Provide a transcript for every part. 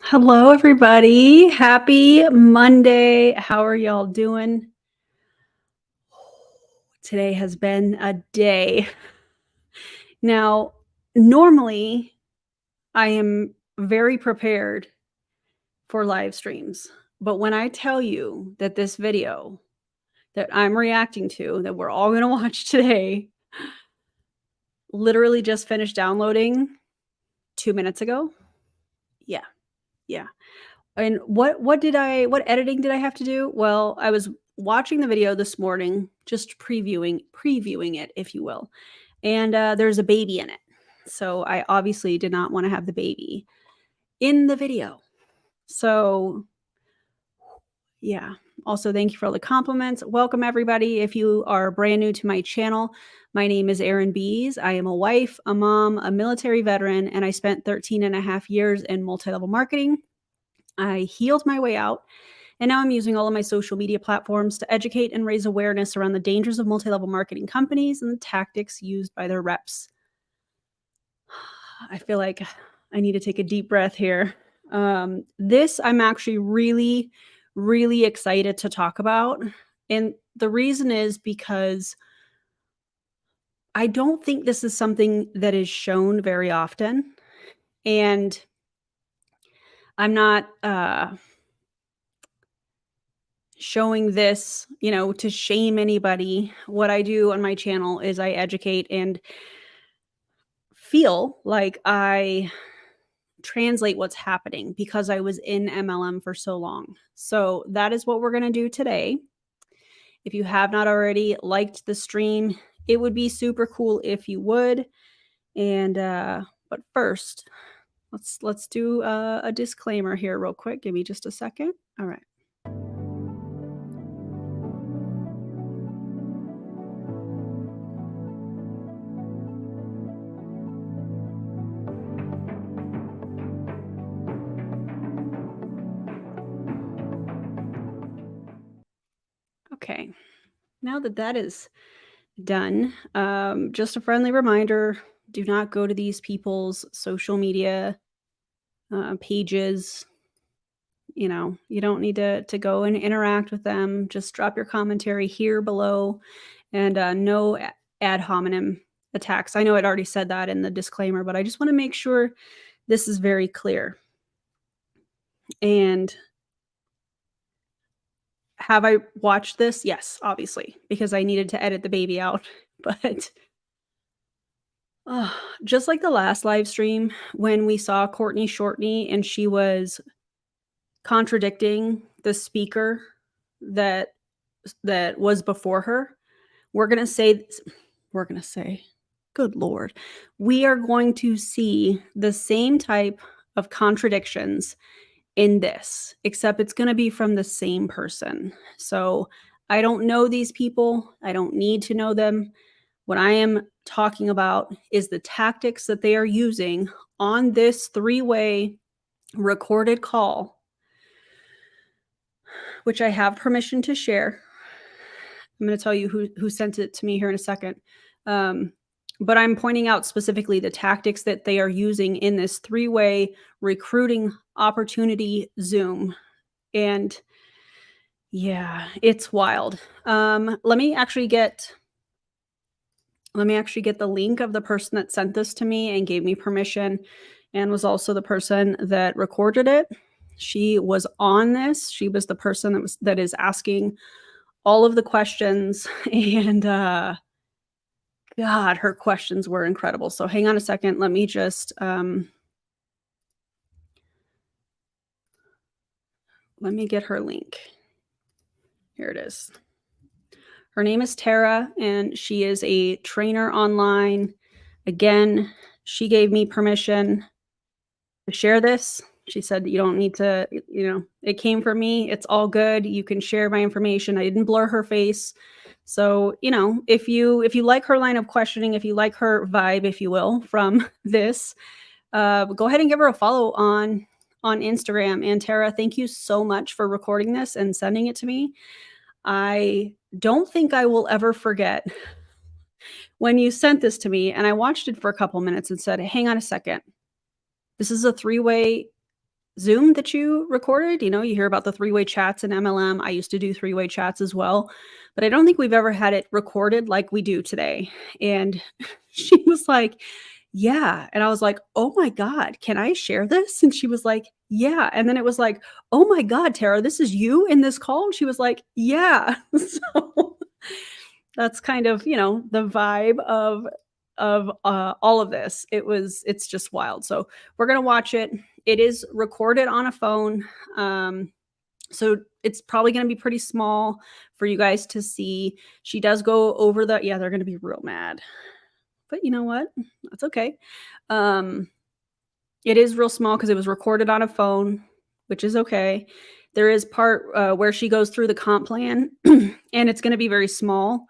Hello, everybody. Happy Monday. How are y'all doing? Today has been a day. Now, normally I am very prepared for live streams, but when I tell you that this video that I'm reacting to, that we're all going to watch today, literally just finished downloading 2 minutes ago. Yeah. Yeah. And what editing did I have to do? Well, I was watching the video this morning, just previewing it, if you will. And there's a baby in it. So I obviously did not want to have the baby in the video. So yeah. Also, thank you for all the compliments. Welcome, everybody. If you are brand new to my channel, my name is erinbies. I am a wife, a mom, a military veteran, and I spent 13 and a half years in multi-level marketing. I healed my way out, and now I'm using all of my social media platforms to educate and raise awareness around the dangers of multi-level marketing companies and the tactics used by their reps. I feel like I need to take a deep breath here. This I'm actually really, really excited to talk about. And the reason is because I don't think this is something that is shown very often. And I'm not showing this, to shame anybody. What I do on my channel is I educate and feel like I translate what's happening because I was in MLM for so long. So that is what we're going to do today. If you have not already liked the stream, it would be super cool if you would. And but first, let's do a disclaimer here real quick. Give me just a second. All right. Okay. Now that that is done, just a friendly reminder, do not go to these people's social media pages. You don't need to go and interact with them. Just drop your commentary here below, and no ad hominem attacks. I know I'd already said that in the disclaimer, but I just want to make sure this is very clear. And have I watched this? Yes, obviously, because I needed to edit the baby out. But just like the last live stream when we saw Courtney Shortney and she was contradicting the speaker that was before her, we're going to say, good Lord, we are going to see the same type of contradictions in this, except it's going to be from the same person. So I don't know these people. I don't need to know them. What I am talking about is the tactics that they are using on this three-way recorded call, which I have permission to share. I'm going to tell you who sent it to me here in a second. But I'm pointing out specifically the tactics that they are using in this three-way recruiting opportunity Zoom. And yeah, it's wild. Let me actually get the link of the person that sent this to me and gave me permission, and was also the person that recorded it. She was on this. She was the person that is asking all of the questions, and God, her questions were incredible. So hang on a second. Let me just let me get her link. Here it is. Her name is Tara, and she is a trainer online. Again, she gave me permission to share this. She said, you don't need to, it came from me. It's all good. You can share my information. I didn't blur her face. So, if you like her line of questioning, if you like her vibe, if you will, from this, go ahead and give her a follow on Instagram. And Tara, thank you so much for recording this and sending it to me. I don't think I will ever forget when you sent this to me, and I watched it for a couple minutes and said, hang on a second. This is a three-way Zoom that you recorded. You know, you hear about the three-way chats in MLM. I used to do three-way chats as well, but I don't think we've ever had it recorded like we do today. And she was like, yeah. And I was like, oh my God, can I share this? And she was like, yeah. And then it was like, oh my God, Tara, this is you in this call? And she was like, yeah. So that's kind of, you know, the vibe of all of this. It's just wild. So we're gonna watch it. It is recorded on a phone, so it's probably gonna be pretty small for you guys to see. She does go over the, yeah, they're gonna be real mad, but you know what? That's okay. It is real small because it was recorded on a phone, which is okay. There is part where she goes through the comp plan, and it's going to be very small.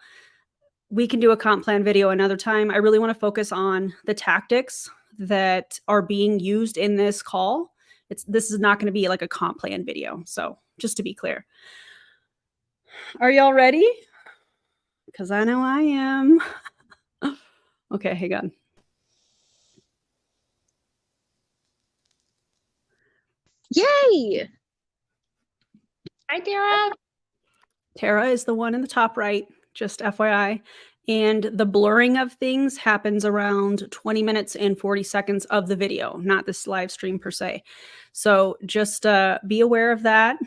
We can do a comp plan video another time. I really want to focus on the tactics that are being used in this call. This is not going to be like a comp plan video. So just to be clear. Are y'all ready? Because I know I am. Okay, hang on. Yay! Hi, Tara. Tara is the one in the top right, just FYI. And the blurring of things happens around 20 minutes and 40 seconds of the video, not this live stream per se. So just be aware of that.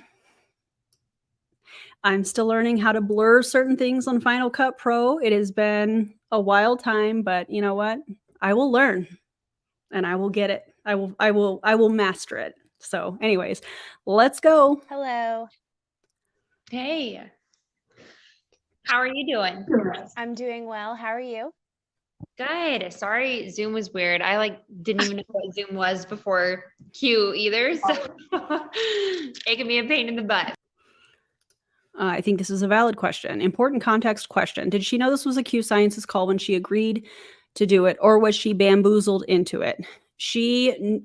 I'm still learning how to blur certain things on Final Cut Pro. It has been a wild time, but you know what? I will learn and I will get it. I will master it. So anyways, let's go. Hello. Hey. How are you doing? I'm doing well. How are you? Good. Sorry, Zoom was weird. I didn't even know what Zoom was before Q either. So it can be a pain in the butt. I think this is a valid question. Important context question. Did she know this was a Q Sciences call when she agreed to do it, or was she bamboozled into it? She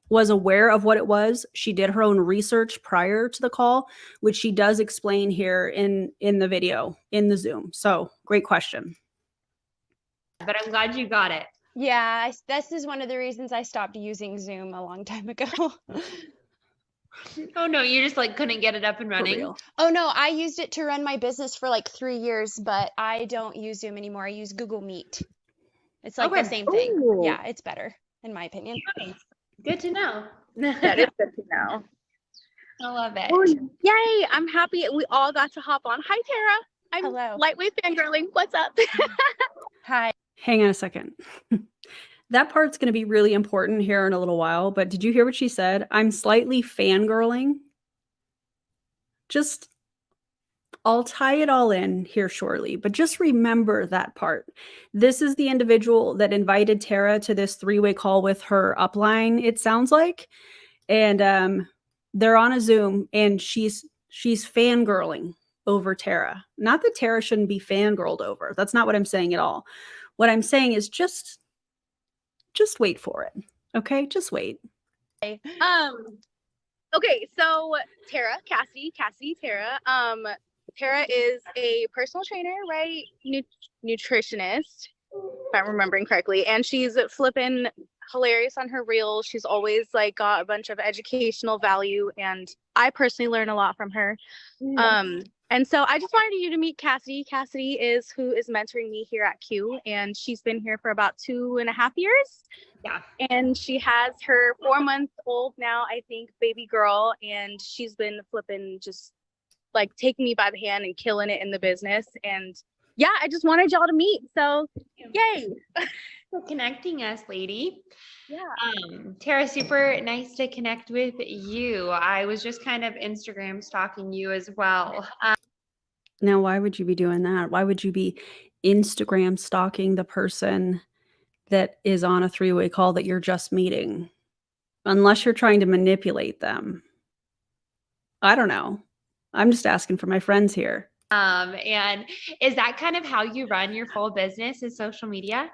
was aware of what it was. She did her own research prior to the call, which she does explain here in the video, in the Zoom. So great question. But I'm glad you got it. Yeah, this is one of the reasons I stopped using Zoom a long time ago. Oh no, you just couldn't get it up and For running. real. Oh no, I used it to run my business for 3 years, but I don't use Zoom anymore. I use Google Meet. It's the same thing. Ooh. Yeah, it's better, in my opinion. Nice. Good to know. That is good to know. I love it. Oh, yay! I'm happy we all got to hop on. Hi, Tara. I'm Hello. lightweight fangirling. What's up? Hi. Hang on a second. That part's going to be really important here in a little while, but did you hear what she said? I'm slightly fangirling. I'll tie it all in here shortly, but just remember that part. This is the individual that invited Tara to this three-way call with her upline, it sounds like. And they're on a Zoom, and she's fangirling over Tara. Not that Tara shouldn't be fangirled over. That's not what I'm saying at all. What I'm saying is just wait for it. Okay? Just wait. Okay, so Cassidy, Tara. Tara is a personal trainer, right? Nutritionist, if I'm remembering correctly. And she's flipping hilarious on her reels. She's always got a bunch of educational value, and I personally learn a lot from her. And so I just wanted you to meet Cassidy. Cassidy is who is mentoring me here at Q, and she's been here for about 2.5 years. Yeah. And she has her 4-month-old now, I think, baby girl, and she's been flipping, just taking me by the hand and killing it in the business. And yeah, I just wanted y'all to meet. So yay. For connecting us, lady. Yeah. Tara, super nice to connect with you. I was just kind of Instagram stalking you as well. Now, why would you be doing that? Why would you be Instagram stalking the person that is on a three-way call that you're just meeting? Unless you're trying to manipulate them. I don't know. I'm just asking for my friends here. And is that kind of how you run your full business, is social media?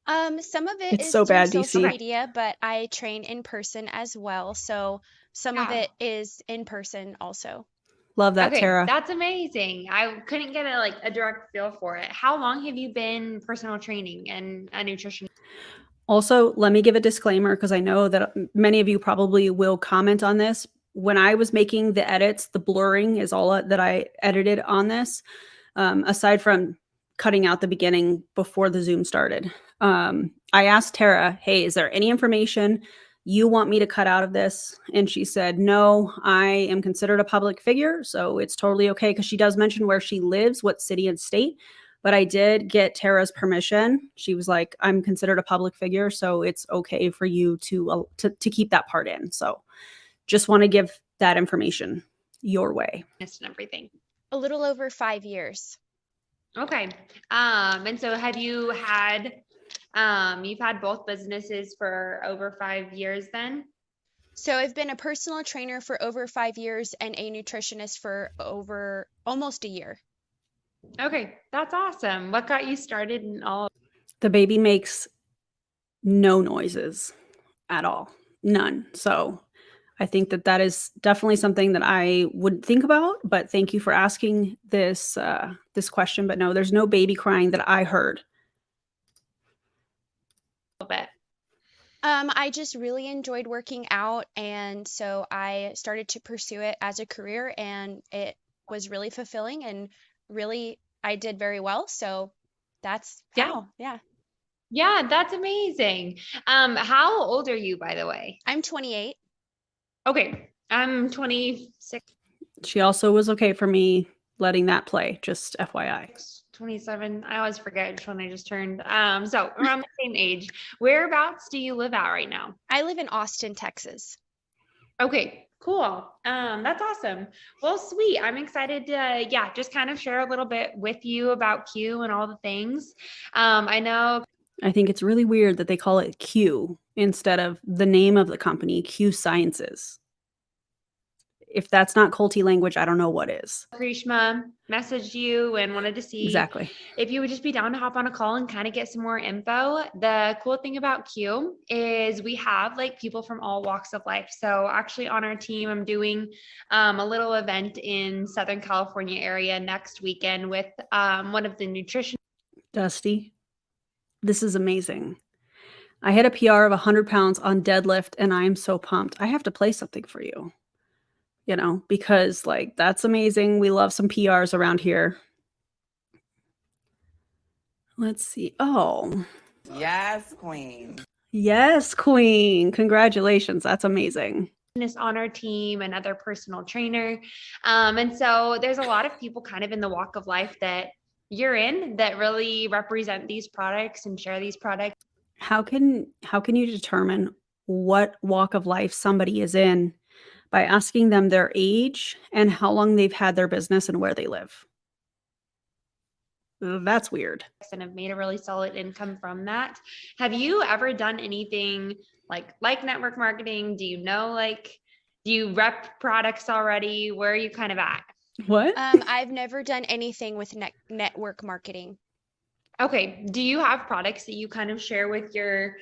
Some of it It's is so through bad, social DC. media, but I train in person as well. So some of Yeah. it is in person also. Love that, Okay, Tara. that's amazing. I couldn't get a direct feel for it. How long have you been personal training and a nutrition? Also, let me give a disclaimer because I know that many of you probably will comment on this. When I was making the edits, the blurring is all that I edited on this, aside from cutting out the beginning before the Zoom started. I asked Tara, hey, is there any information you want me to cut out of this? And she said, no, I am considered a public figure, so it's totally okay, because she does mention where she lives, what city and state. But I did get Tara's permission. She was like, I'm considered a public figure, so it's okay for you to keep that part in. So just want to give that information your way. And everything. A little over 5 years. Okay. And so have you had, you've had both businesses for over 5 years then? So I've been a personal trainer for over 5 years and a nutritionist for over almost a year. Okay, that's awesome. What got you started in all? The baby makes no noises at all, none. So I think that that is definitely something that I would think about, but thank you for asking this this question. But no, there's no baby crying that I heard. A little bit. I just really enjoyed working out, and so I started to pursue it as a career, and it was really fulfilling, and really I did very well. So that's how, yeah. Yeah, that's amazing. How old are you, by the way? I'm 28. Okay, I'm 26, She also was okay for me letting that play, just FYI. 27. I always forget which one I just turned. So around the same age. Whereabouts do you live at right now? I live in Austin, Texas. Okay, cool. That's awesome. Well, sweet. I'm excited to, yeah, just kind of share a little bit with you about Q and all the things. I know. I think it's really weird that they call it Q instead of the name of the company, Q Sciences. If that's not culty language, I don't know what is. Krishma messaged you and wanted to see Exactly if you would just be down to hop on a call and kind of get some more info. The cool thing about Q is we have like people from all walks of life. So actually on our team, I'm doing a little event in Southern California area next weekend with one of the nutrition. Dusty, this is amazing. I hit a PR of 100 pounds on deadlift, and I'm so pumped. I have to play something for you, you know, because like that's amazing. We love some PRs around here. Let's see. Oh, yes, queen. Yes, queen. Congratulations. That's amazing. On our team, another personal trainer. And so there's a lot of people kind of in the walk of life that you're in that really represent these products and share these products. How can you determine what walk of life somebody is in by asking them their age and how long they've had their business and where they live? That's weird. And have made a really solid income from that. Have you ever done anything like network marketing? Do you know, do you rep products already? Where are you kind of at? What? I've never done anything with network marketing. Okay. Do you have products that you kind of share with your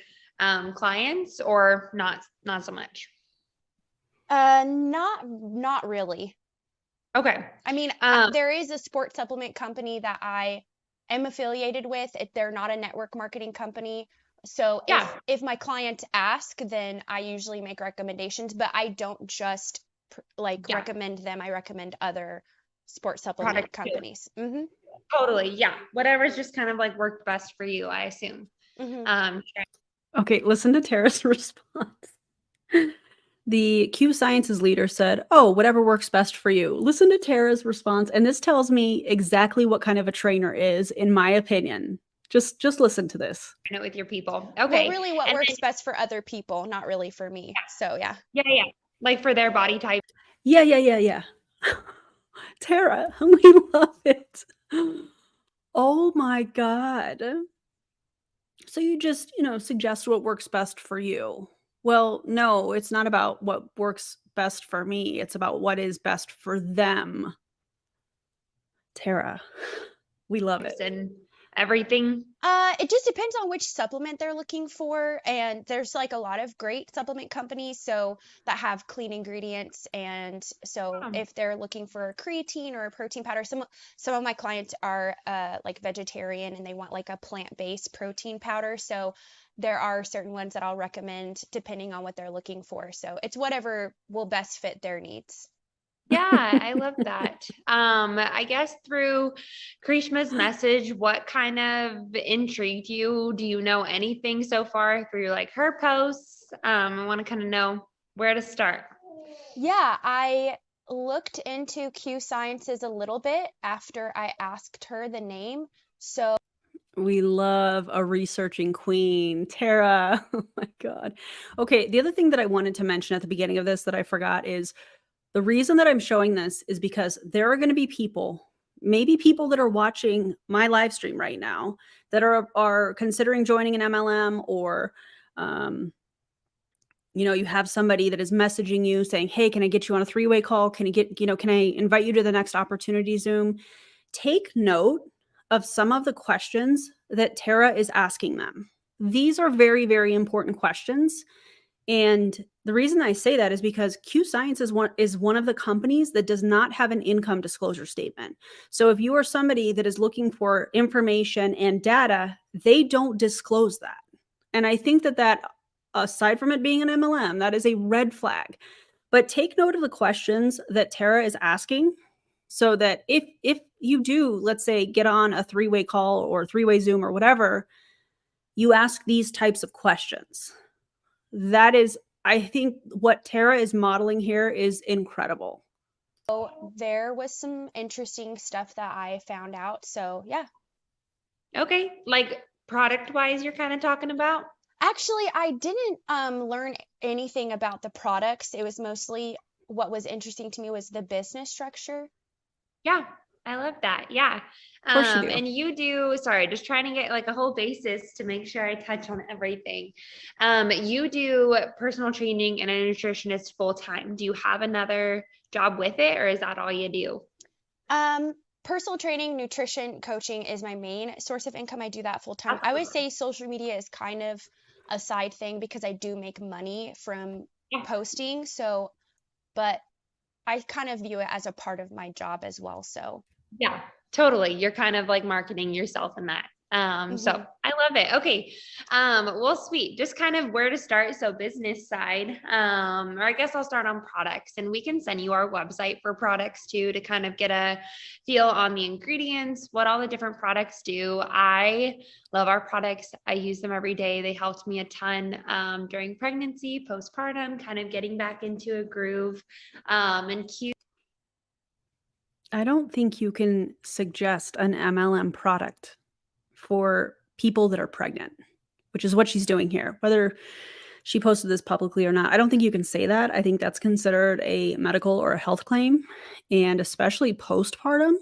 clients, or not so much? Not really. Okay. I mean, there is a sports supplement company that I am affiliated with. They're not a network marketing company. So Yeah. if my clients ask, then I usually make recommendations, but I don't just Yeah. recommend them. I recommend other sports supplement Products too. companies. Mm-hmm. Totally. Yeah. Whatever's just kind of worked best for you, I assume. Mm-hmm. Okay, listen to Tara's response. The Q Sciences leader said, "Oh, whatever works best for you." Listen to Tara's response, and this tells me exactly what kind of a trainer is, in my opinion. Just listen to this. It with your people. Okay. Well, really what And works then- best for other people, not really for me. So yeah. Yeah. Like for their body type. Yeah. Tara, we love it. Oh my God. So you just, suggest what works best for you. Well, no, it's not about what works best for me. It's about what is best for them. Tara, we love it. And everything. It just depends on which supplement they're looking for, and there's a lot of great supplement companies that have clean ingredients, and so if they're looking for a creatine or a protein powder, some of my clients are vegetarian and they want a plant-based protein powder, so there are certain ones that I'll recommend depending on what they're looking for. So it's whatever will best fit their needs. Yeah, I love that. I guess through Krishma's message, what kind of intrigued you? Do you know anything so far through like her posts? I want to kind of know where to start. Yeah, I looked into Q Sciences a little bit after I asked her the name. So We love a researching queen, Tara. Oh my God. Okay, the other thing that I wanted to mention at the beginning of this that I forgot is the reason that I'm showing this is because there are going to be people, maybe people that are watching my live stream right now that are considering joining an MLM, or you have somebody that is messaging you saying, "Hey, can I get you on a three-way call? Can I invite you to the next opportunity Zoom?" Take note of some of the questions that Tara is asking them. These are very, very important questions. And the reason I say that is because Q Science is one of the companies that does not have an income disclosure statement. So if you are somebody that is looking for information and data, they don't disclose that. And I think that aside from it being an MLM, that is a red flag. But take note of the questions that Tara is asking, so that if you do, let's say, get on a three-way call or three-way Zoom or whatever, you ask these types of questions. That is, I think what Tara is modeling here is incredible. there was some interesting stuff that I found out. So yeah. Okay, like product wise, you're kind of talking about? Actually, I didn't learn anything about the products. It was mostly what was interesting to me was the business structure. Yeah, I love that. Yeah. Of course you do. And you do, sorry, just trying to get like a whole basis to make sure I touch on everything. You do personal training and a nutritionist full time. Do you have another job with it, or is that all you do? Personal training, nutrition, coaching is my main source of income. I do that full time. I would say social media is kind of a side thing because I do make money from Yeah. posting. So, but I kind of view it as a part of my job as well. So, Yeah, totally. You're kind of like marketing yourself in that. So I love it. Okay. Well, sweet. Just kind of where to start. So business side, or I guess I'll start on products, and we can send you our website for products too, to kind of get a feel on the ingredients, what all the different products do. I love our products. I use them every day. They helped me a ton, during pregnancy, postpartum, kind of getting back into a groove, and Q. I don't think you can suggest an MLM product for people that are pregnant, which is what she's doing here. Whether she posted this publicly or not, I don't think you can say that. I think that's considered a medical or a health claim, and especially postpartum.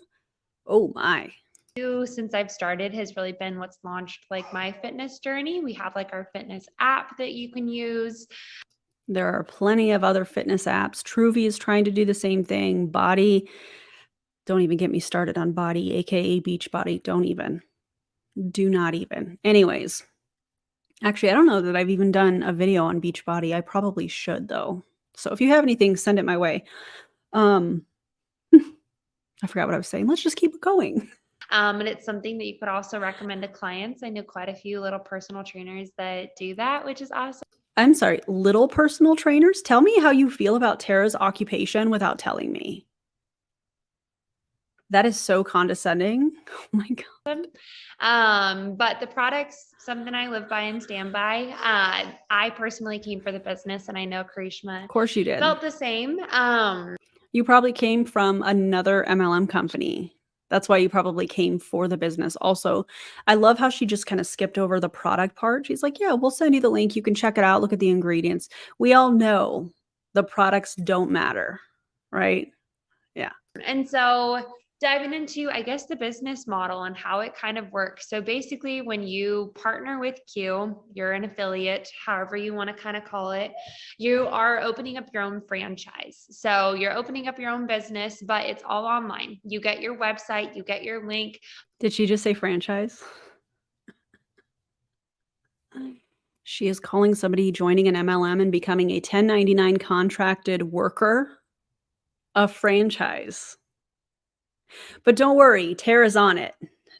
Oh my. Since I've started has really been what's launched like my fitness journey. We have like our fitness app that you can use. There are plenty of other fitness apps. Truvy is trying to do the same thing. Body, don't even get me started on Body, aka Beachbody. Don't even. Do not even. Anyways, actually, I don't know that I've even done a video on Beachbody. I probably should, though. So if you have anything, send it my way. I forgot what I was saying. Let's just keep it going. And it's something that you could also recommend to clients. I know quite a few little personal trainers that do that, which is awesome. I'm sorry, little personal trainers? Tell me how you feel about Tara's occupation without telling me. That is so condescending. Oh my God. But the products, something I live by and stand by. I personally came for the business, and I know Karishma Of course you did. felt the same. You probably came from another MLM company. That's why you probably came for the business. Also, I love how she just kind of skipped over the product part. She's like, yeah, we'll send you the link. You can check it out. Look at the ingredients. We all know the products don't matter, right? Yeah. And so diving into, I guess, the business model and how it kind of works. So basically, when you partner with Q, you're an affiliate, however you want to kind of call it, you are opening up your own franchise. So you're opening up your own business, but it's all online. You get your website, you get your link. Did she just say franchise? She is calling somebody joining an MLM and becoming a 1099 contracted worker a franchise. But don't worry, Tara's on it.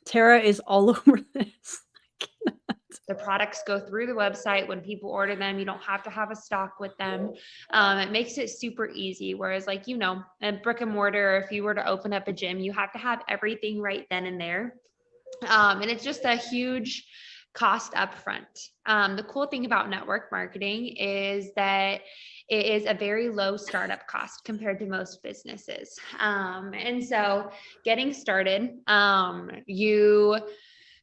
Tara is all over this. I cannot. The products go through the website. When people order them, you don't have to have a stock with them. It makes it super easy. Whereas like, you know, a brick and mortar, if you were to open up a gym, you have to have everything right then and there. And it's just a huge cost upfront. The cool thing about network marketing is that it is a very low startup cost compared to most businesses. And so getting started, you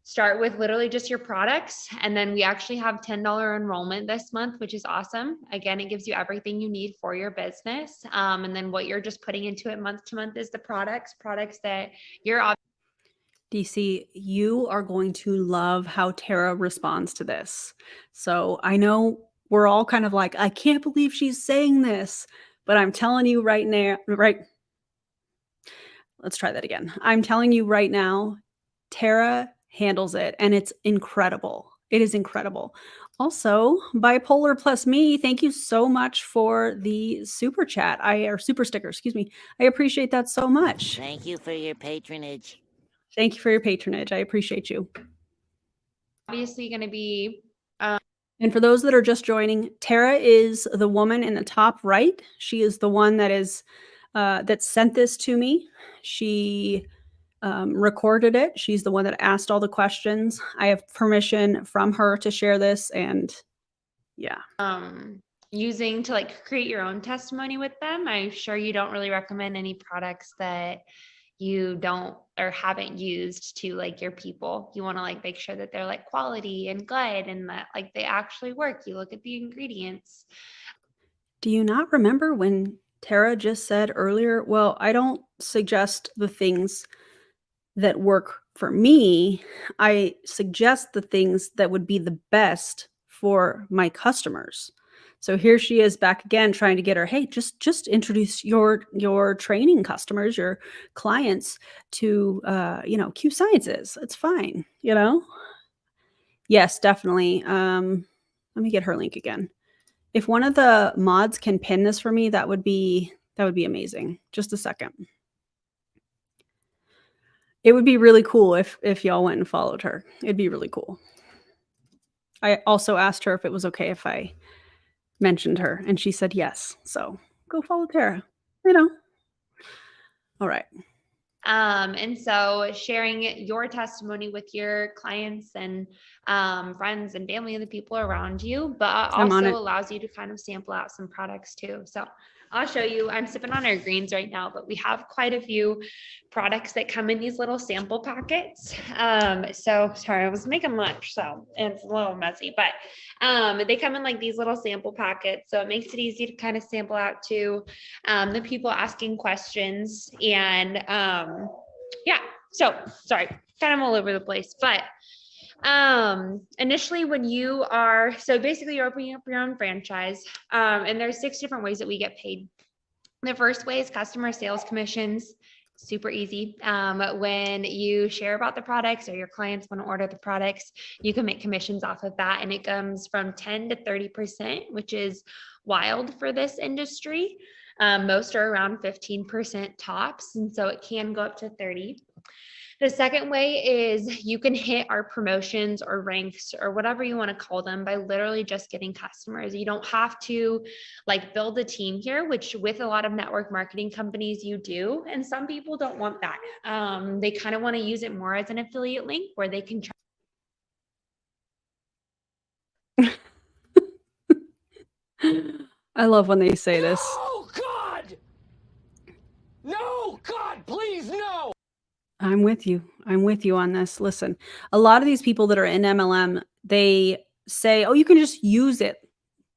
start with literally just your products. And then we actually have $10 enrollment this month, which is awesome. Again, it gives you everything you need for your business. And then what you're just putting into it month to month is the products that you're DC, you are going to love how Tara responds to this. So I know we're all kind of like, I can't believe she's saying this, but I'm telling you right now, let's try that again. I'm telling you right now, Tara handles it and it's incredible. It is incredible. Also, Bipolar Plus Me, thank you so much for the super chat. Or super sticker, excuse me. I appreciate that so much. Thank you for your patronage. Thank you for your patronage. I appreciate you. obviously going to be And for those that are just joining, Tara is the woman in the top right. She is the one that is that sent this to me. She recorded it. She's the one that asked all the questions. I have permission from her to share this, and yeah. using to like create your own testimony with them. I'm sure you don't really recommend any products that you don't or haven't used to like your people. You want to like make sure that they're like quality and good and that like they actually work. You look at the ingredients. Do you not remember when Tara just said earlier, well, I don't suggest the things that work for me. I suggest the things that would be the best for my customers. So here she is back again trying to get her, hey, just introduce your training customers, your clients to Q Sciences. It's fine, you know? Yes, definitely. Let me get her link again. If one of the mods can pin this for me, that would be amazing. Just a second. It would be really cool if y'all went and followed her. It'd be really cool. I also asked her if it was okay if I mentioned her, and she said yes. So go follow Tara, you know. All right. And so sharing your testimony with your clients and friends and family and the people around you, but also allows you to kind of sample out some products too. So I'll show you, I'm sipping on our greens right now, but we have quite a few products that come in these little sample packets. So sorry, I was making lunch, so it's a little messy, but they come in like these little sample packets. So it makes it easy to kind of sample out to the people asking questions. And yeah, so sorry, kind of all over the place, but initially when you are, so basically you're opening up your own franchise, and there's 6 different ways that we get paid. The first way is customer sales commissions. Super easy. When you share about the products or your clients want to order the products, you can make commissions off of that. And it comes from 10 to 30%, which is wild for this industry. Most are around 15% tops. And so it can go up to 30. The second way is you can hit our promotions or ranks or whatever you want to call them by literally just getting customers. You don't have to like build a team here, which with a lot of network marketing companies you do. And some people don't want that. They kind of want to use it more as an affiliate link where they can I love when they say this. Oh, God! No, God, please, no! I'm with you. I'm with you on this. Listen, a lot of these people that are in MLM, they say, oh, you can just use it.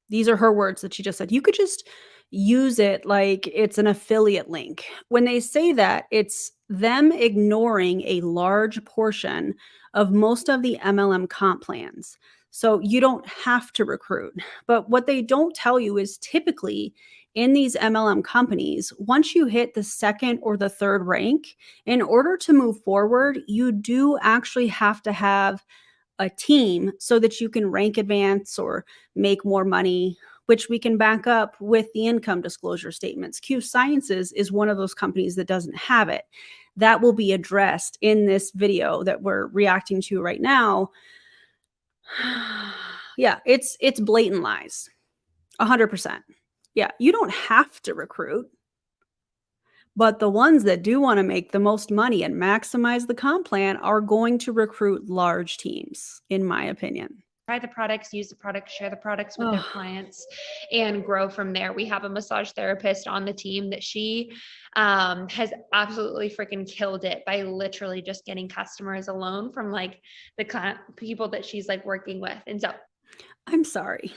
These are her words that she just said. You could just use it like it's an affiliate link. When they say that, it's them ignoring a large portion of most of the MLM comp plans. So you don't have to recruit. But what they don't tell you is typically in these MLM companies, once you hit the 2nd or the 3rd rank, in order to move forward, you do actually have to have a team so that you can rank advance or make more money, which we can back up with the income disclosure statements. Q Sciences is one of those companies that doesn't have it. That will be addressed in this video that we're reacting to right now. Yeah, it's blatant lies. 100%. Yeah, you don't have to recruit, but the ones that do want to make the most money and maximize the comp plan are going to recruit large teams, in my opinion. Try the products, use the products, share the products with their clients, and grow from there. We have a massage therapist on the team that she has absolutely freaking killed it by literally just getting customers alone from like the people that she's like working with. And so I'm sorry.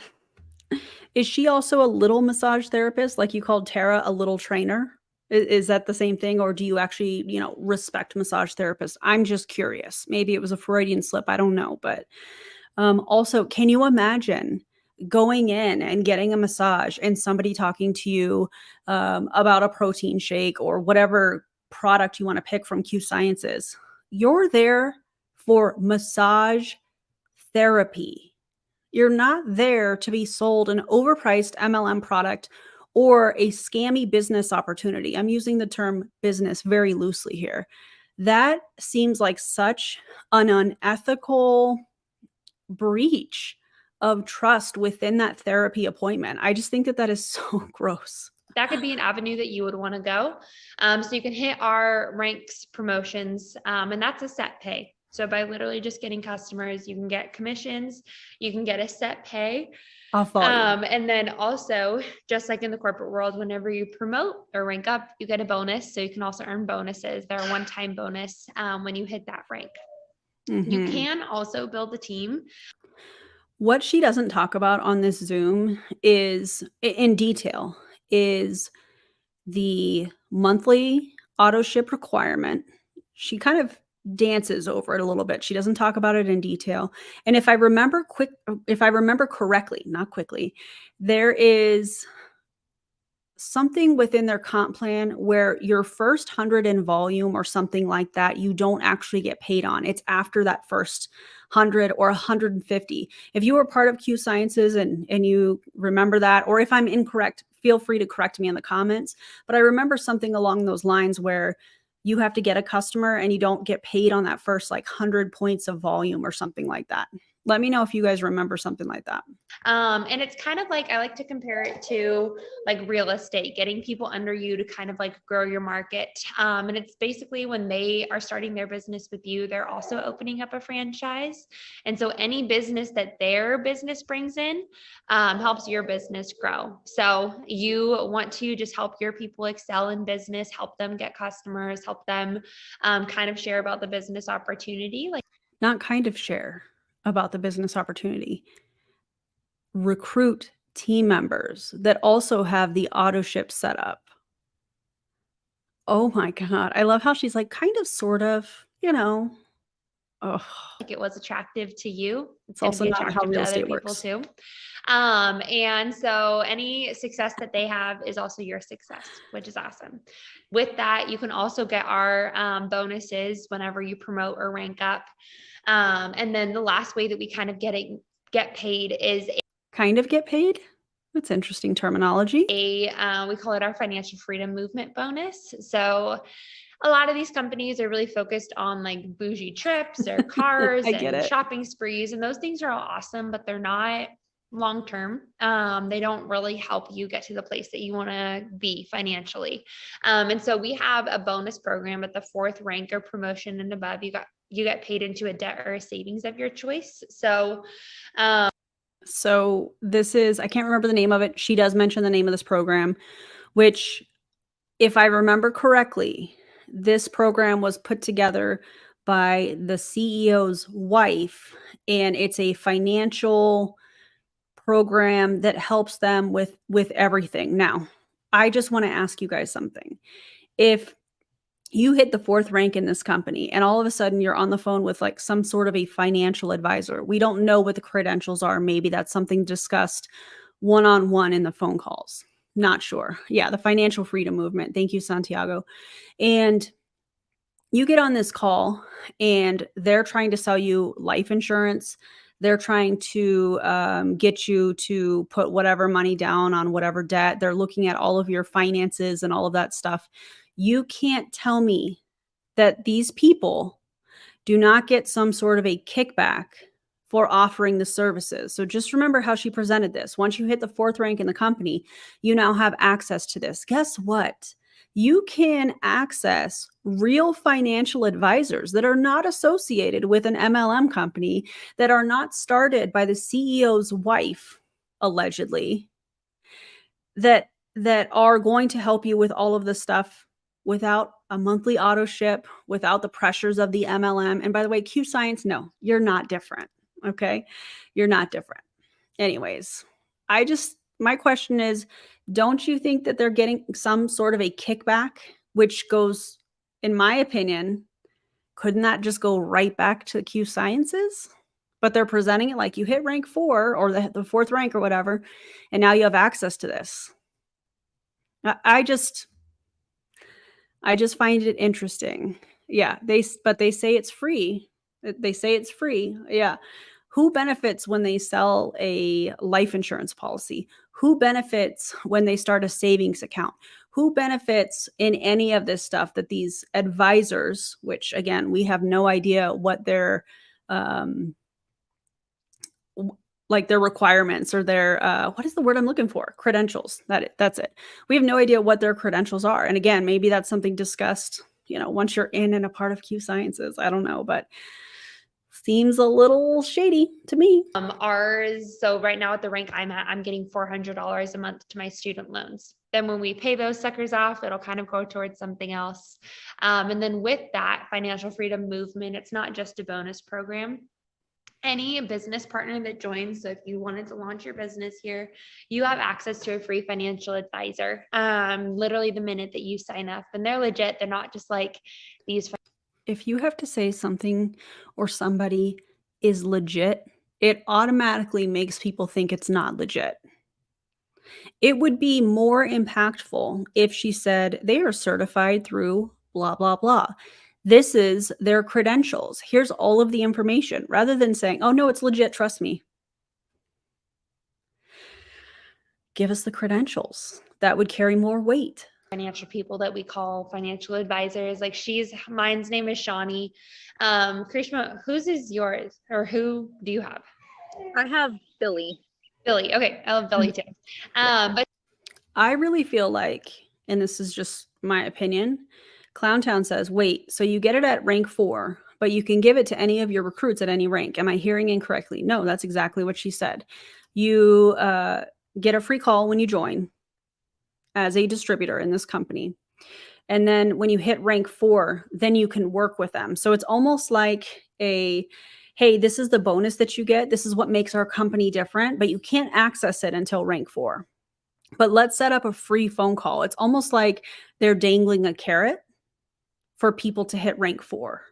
Is she also a little massage therapist? Like you called Tara a little trainer? Is that the same thing? Or do you actually, respect massage therapists? I'm just curious. Maybe it was a Freudian slip. I don't know. But also, can you imagine going in and getting a massage and somebody talking to you about a protein shake or whatever product you want to pick from Q Sciences? You're there for massage therapy. You're not there to be sold an overpriced MLM product or a scammy business opportunity. I'm using the term business very loosely here. That seems like such an unethical breach of trust within that therapy appointment. I just think that that is so gross. that could be an avenue that you would want to go. So you can hit our ranks promotions, and that's a set pay. So by literally just getting customers, you can get commissions, you can get a set pay. And then also, just like in the corporate world, whenever you promote or rank up, you get a bonus. So you can also earn bonuses. They're a one-time bonus when you hit that rank. You can also build a team. What she doesn't talk about on this Zoom is, in detail, is the monthly auto ship requirement. She kind of dances over it a little bit. She doesn't talk about it in detail. And if I remember correctly, not quickly, there is something within their comp plan where your first 100 in volume or something like that, you don't actually get paid on. It's after that first 100 or 150. If you were part of Q Sciences and you remember that, or if I'm incorrect, feel free to correct me in the comments. But I remember something along those lines where you have to get a customer and you don't get paid on that first like 100 points of volume or something like that. Let me know if you guys remember something like that. And it's kind of like, I like to compare it to like real estate, getting people under you to kind of like grow your market. And it's basically when they are starting their business with you, they're also opening up a franchise. And so any business that their business brings in helps your business grow. So you want to just help your people excel in business, help them get customers, help them kind of share about the business opportunity. Like, not kind of share about the business opportunity. Recruit team members that also have the auto ship set up. Oh my God. I love how she's like, kind of, sort of, like it was attractive to you. It's also not how real estate works too. And so any success that they have is also your success, which is awesome. With that, you can also get our bonuses whenever you promote or rank up. And then the last way that we kind of get paid is kind of get paid. That's interesting terminology. We call it our financial freedom movement bonus. So a lot of these companies are really focused on like bougie trips or cars and shopping sprees, and those things are all awesome, but they're not long-term. They don't really help you get to the place that you want to be financially. And so we have a bonus program at the 4th rank or promotion and above. You get paid into a debt or a savings of your choice. So this is, I can't remember the name of it. She does mention the name of this program, which, if I remember correctly, this program was put together by the CEO's wife, and it's a financial program that helps them with everything. Now, I just want to ask you guys something. If you hit the 4th rank in this company and all of a sudden you're on the phone with like some sort of a financial advisor, we don't know what the credentials are. Maybe that's something discussed one-on-one in the phone calls. Not sure. Yeah, the financial freedom movement. Thank you, Santiago. And you get on this call and they're trying to sell you life insurance. They're trying to get you to put whatever money down on whatever debt. They're looking at all of your finances and all of that stuff. You can't tell me that these people do not get some sort of a kickback for offering the services. So just remember how she presented this. Once you hit the 4th rank in the company, you now have access to this. Guess what? You can access real financial advisors that are not associated with an MLM company, that are not started by the CEO's wife, allegedly, that are going to help you with all of this stuff without a monthly auto ship, without the pressures of the MLM. And by the way, Q Science, no, you're not different. Okay. You're not different. Anyways, my question is, don't you think that they're getting some sort of a kickback, which goes, in my opinion, couldn't that just go right back to Q Sciences? But they're presenting it like you hit rank 4 or the 4th rank or whatever, and now you have access to this. I just find it interesting. Yeah, but they say it's free. They say it's free. Yeah. Who benefits when they sell a life insurance policy? Who benefits when they start a savings account? Who benefits in any of this stuff that these advisors, which again, we have no idea what their like their requirements or their what is the word I'm looking for? Credentials. That's it. We have no idea what their credentials are. And again, maybe that's something discussed, once you're in and a part of Q Sciences. I don't know, but seems a little shady to me. Ours, so right now at the rank I'm at, I'm getting $400 a month to my student loans. Then when we pay those suckers off, it'll kind of go towards something else. And then with that financial freedom movement, it's not just a bonus program. Any business partner that joins, so if you wanted to launch your business here, you have access to a free financial advisor literally the minute that you sign up. And they're legit. They're not just like these. If you have to say something or somebody is legit, it automatically makes people think it's not legit. It would be more impactful if she said they are certified through blah, blah, blah. This is their credentials. Here's all of the information, rather than saying, oh, no, it's legit. Trust me. Give us the credentials. That would carry more weight. Financial people that we call financial advisors. Like mine's name is Shawnee. Krishma, whose is yours, or who do you have? I have Billy. Billy. Okay. I love Billy too. But I really feel like, and this is just my opinion, Clowntown says, wait, so you get it at rank 4, but you can give it to any of your recruits at any rank. Am I hearing incorrectly? No, that's exactly what she said. You get a free call when you join as a distributor in this company. And then when you hit rank 4, then you can work with them. So it's almost like hey, this is the bonus that you get. This is what makes our company different, but you can't access it until rank 4. But let's set up a free phone call. It's almost like they're dangling a carrot for people to hit rank 4.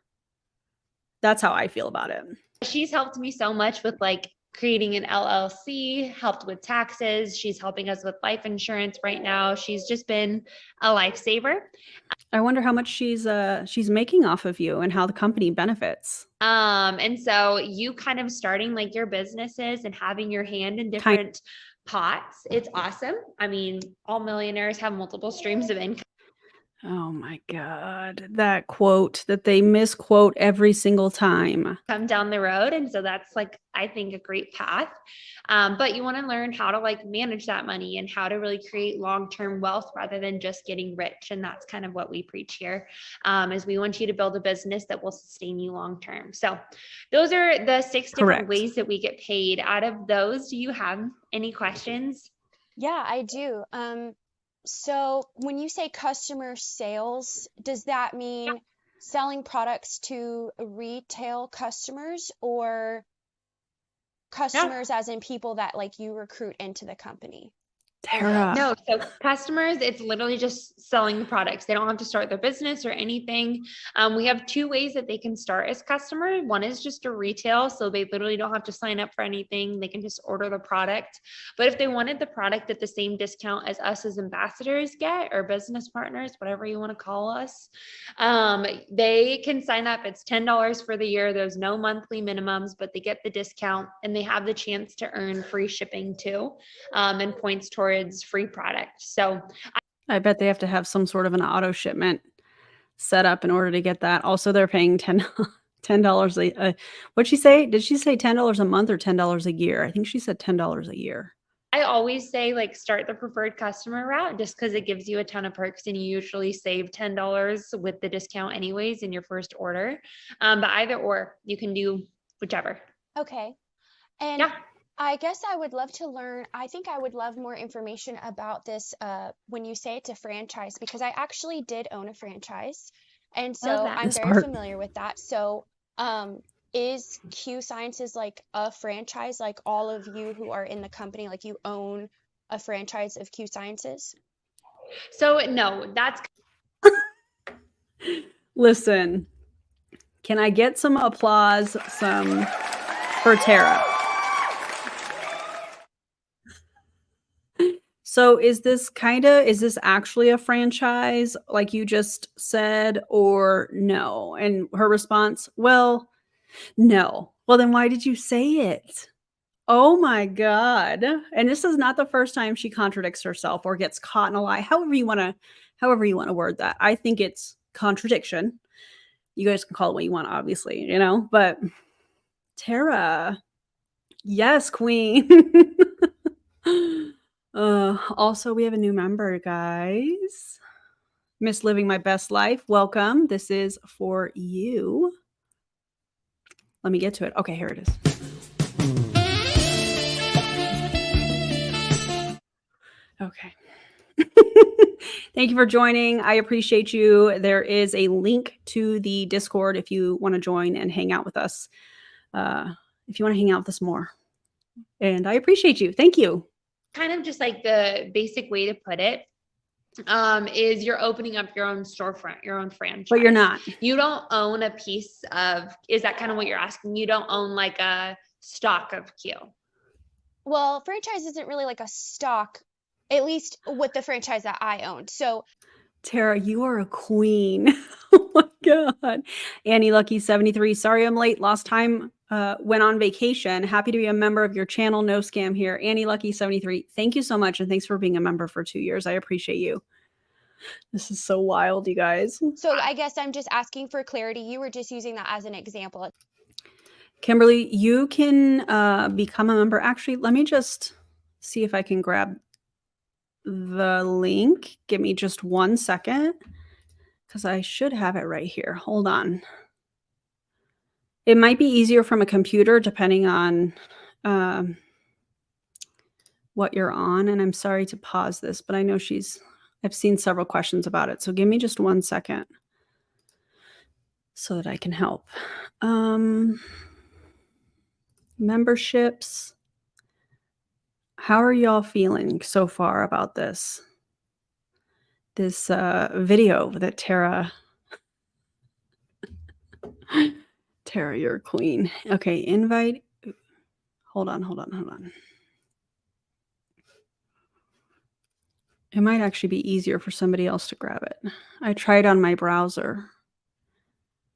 That's how I feel about it. She's helped me so much with like creating an LLC, helped with taxes. She's helping us with life insurance right now. She's just been a lifesaver. I wonder how much she's making off of you and how the company benefits. And so you kind of starting like your businesses and having your hand in different pots. It's awesome. I mean, all millionaires have multiple streams of income. Oh my God, that quote that they misquote every single time. Come down the road. And so that's like, I think, a great path. But you want to learn how to like manage that money and how to really create long-term wealth rather than just getting rich. And that's kind of what we preach here, is we want you to build a business that will sustain you long-term. So those are the 6 different ways that we get paid. Out of those, do you have any questions? Yeah, I do. So when you say customer sales, does that mean selling products to retail customers or customers as in people that like you recruit into the company? Tara. No, so customers, it's literally just selling the products. They don't have to start their business or anything. We have 2 ways that they can start as customer. One is just a retail. So they literally don't have to sign up for anything. They can just order the product. But if they wanted the product at the same discount as us as ambassadors get, or business partners, whatever you want to call us, they can sign up. It's $10 for the year. There's no monthly minimums, but they get the discount and they have the chance to earn free shipping too, and points towards free product. So I bet they have to have some sort of an auto shipment set up in order to get that. Also, they're paying $10 $10 what'd she say? Did she say $10 a month or $10 a year? I think she said $10 a year. I always say like start the preferred customer route just because it gives you a ton of perks and you usually save $10 with the discount anyways in your first order. But either or, you can do whichever. Okay. And Yeah. I guess I would love to learn, I think I would love more information about this when you say it's a franchise, because I actually did own a franchise. And Love so that. I'm This very part. familiar with that. So is Q Sciences like a franchise, like all of you who are in the company, like you own a franchise of Q Sciences? So no, that's Listen, can I get some applause for Tara? So is this actually a franchise like you just said, or no? And her response, well, no. Well, then why did you say it? Oh my God. And this is not the first time she contradicts herself or gets caught in a lie. However you want to word that. I think it's contradiction. You guys can call it what you want, obviously, you know, but Tara, yes, queen. Also, we have a new member, guys. Miss Living My Best Life. Welcome. This is for you. Let me get to it. Okay, here it is. Okay. Thank you for joining. I appreciate you. There is a link to the Discord if you want to join and hang out with us. If you want to hang out with us more. And I appreciate you. Thank you. kind of just like the basic way to put it. Is you're opening up your own storefront, your own franchise. But you're not. You don't own a piece of, is that kind of what you're asking? You don't own like a stock of Q. Well, franchise isn't really like a stock, at least with the franchise that I owned. So Tara, you are a queen. Oh my God. Annie Lucky 73. Sorry I'm late. Last time went on vacation. Happy to be a member of your channel. No scam here. Annie Lucky 73. Thank you so much. And thanks for being a member for 2 years. I appreciate you. This is so wild, you guys. So I guess I'm just asking for clarity. You were just using that as an example. Kimberly, you can become a member. Actually, let me just see if I can grab the link. Give me just 1 second because I should have it right here. Hold on. It might be easier from a computer depending on what you're on. And I'm sorry to pause this, but I know I've seen several questions about it. So give me just 1 second so that I can help. Memberships. How are y'all feeling so far about this video that Tara, you're a queen. Okay, invite. Hold on. It might actually be easier for somebody else to grab it. I tried on my browser.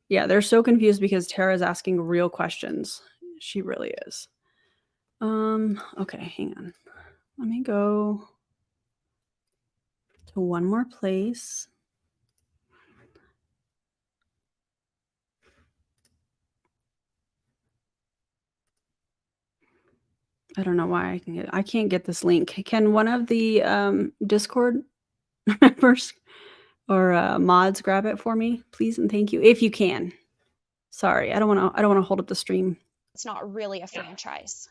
Yeah, they're so confused because Tara's asking real questions. She really is. Okay, hang on. Let me go to one more place. I don't know why I can't get this link. Can one of the Discord members or mods grab it for me, please and thank you, if you can. Sorry, I don't want to hold up the stream. It's not really a franchise.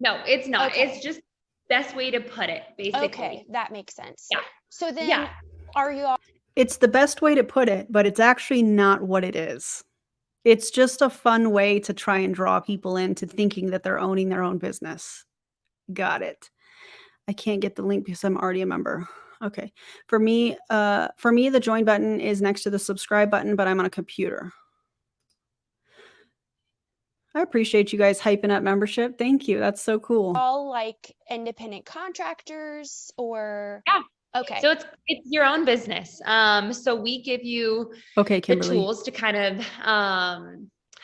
No, it's not. Okay. It's just best way to put it, basically. Okay, that makes sense. Yeah. So then Yeah. are you all It's the best way to put it, but it's actually not what it is. It's just a fun way to try and draw people into thinking that they're owning their own business. Got it. I can't get the link because I'm already a member. Okay. For me, the join button is next to the subscribe button, but I'm on a computer. I appreciate you guys hyping up membership. Thank you. That's so cool. all like independent contractors or? Yeah. Okay. So it's your own business. So we give you Okay, the Kimberly. tools to kind of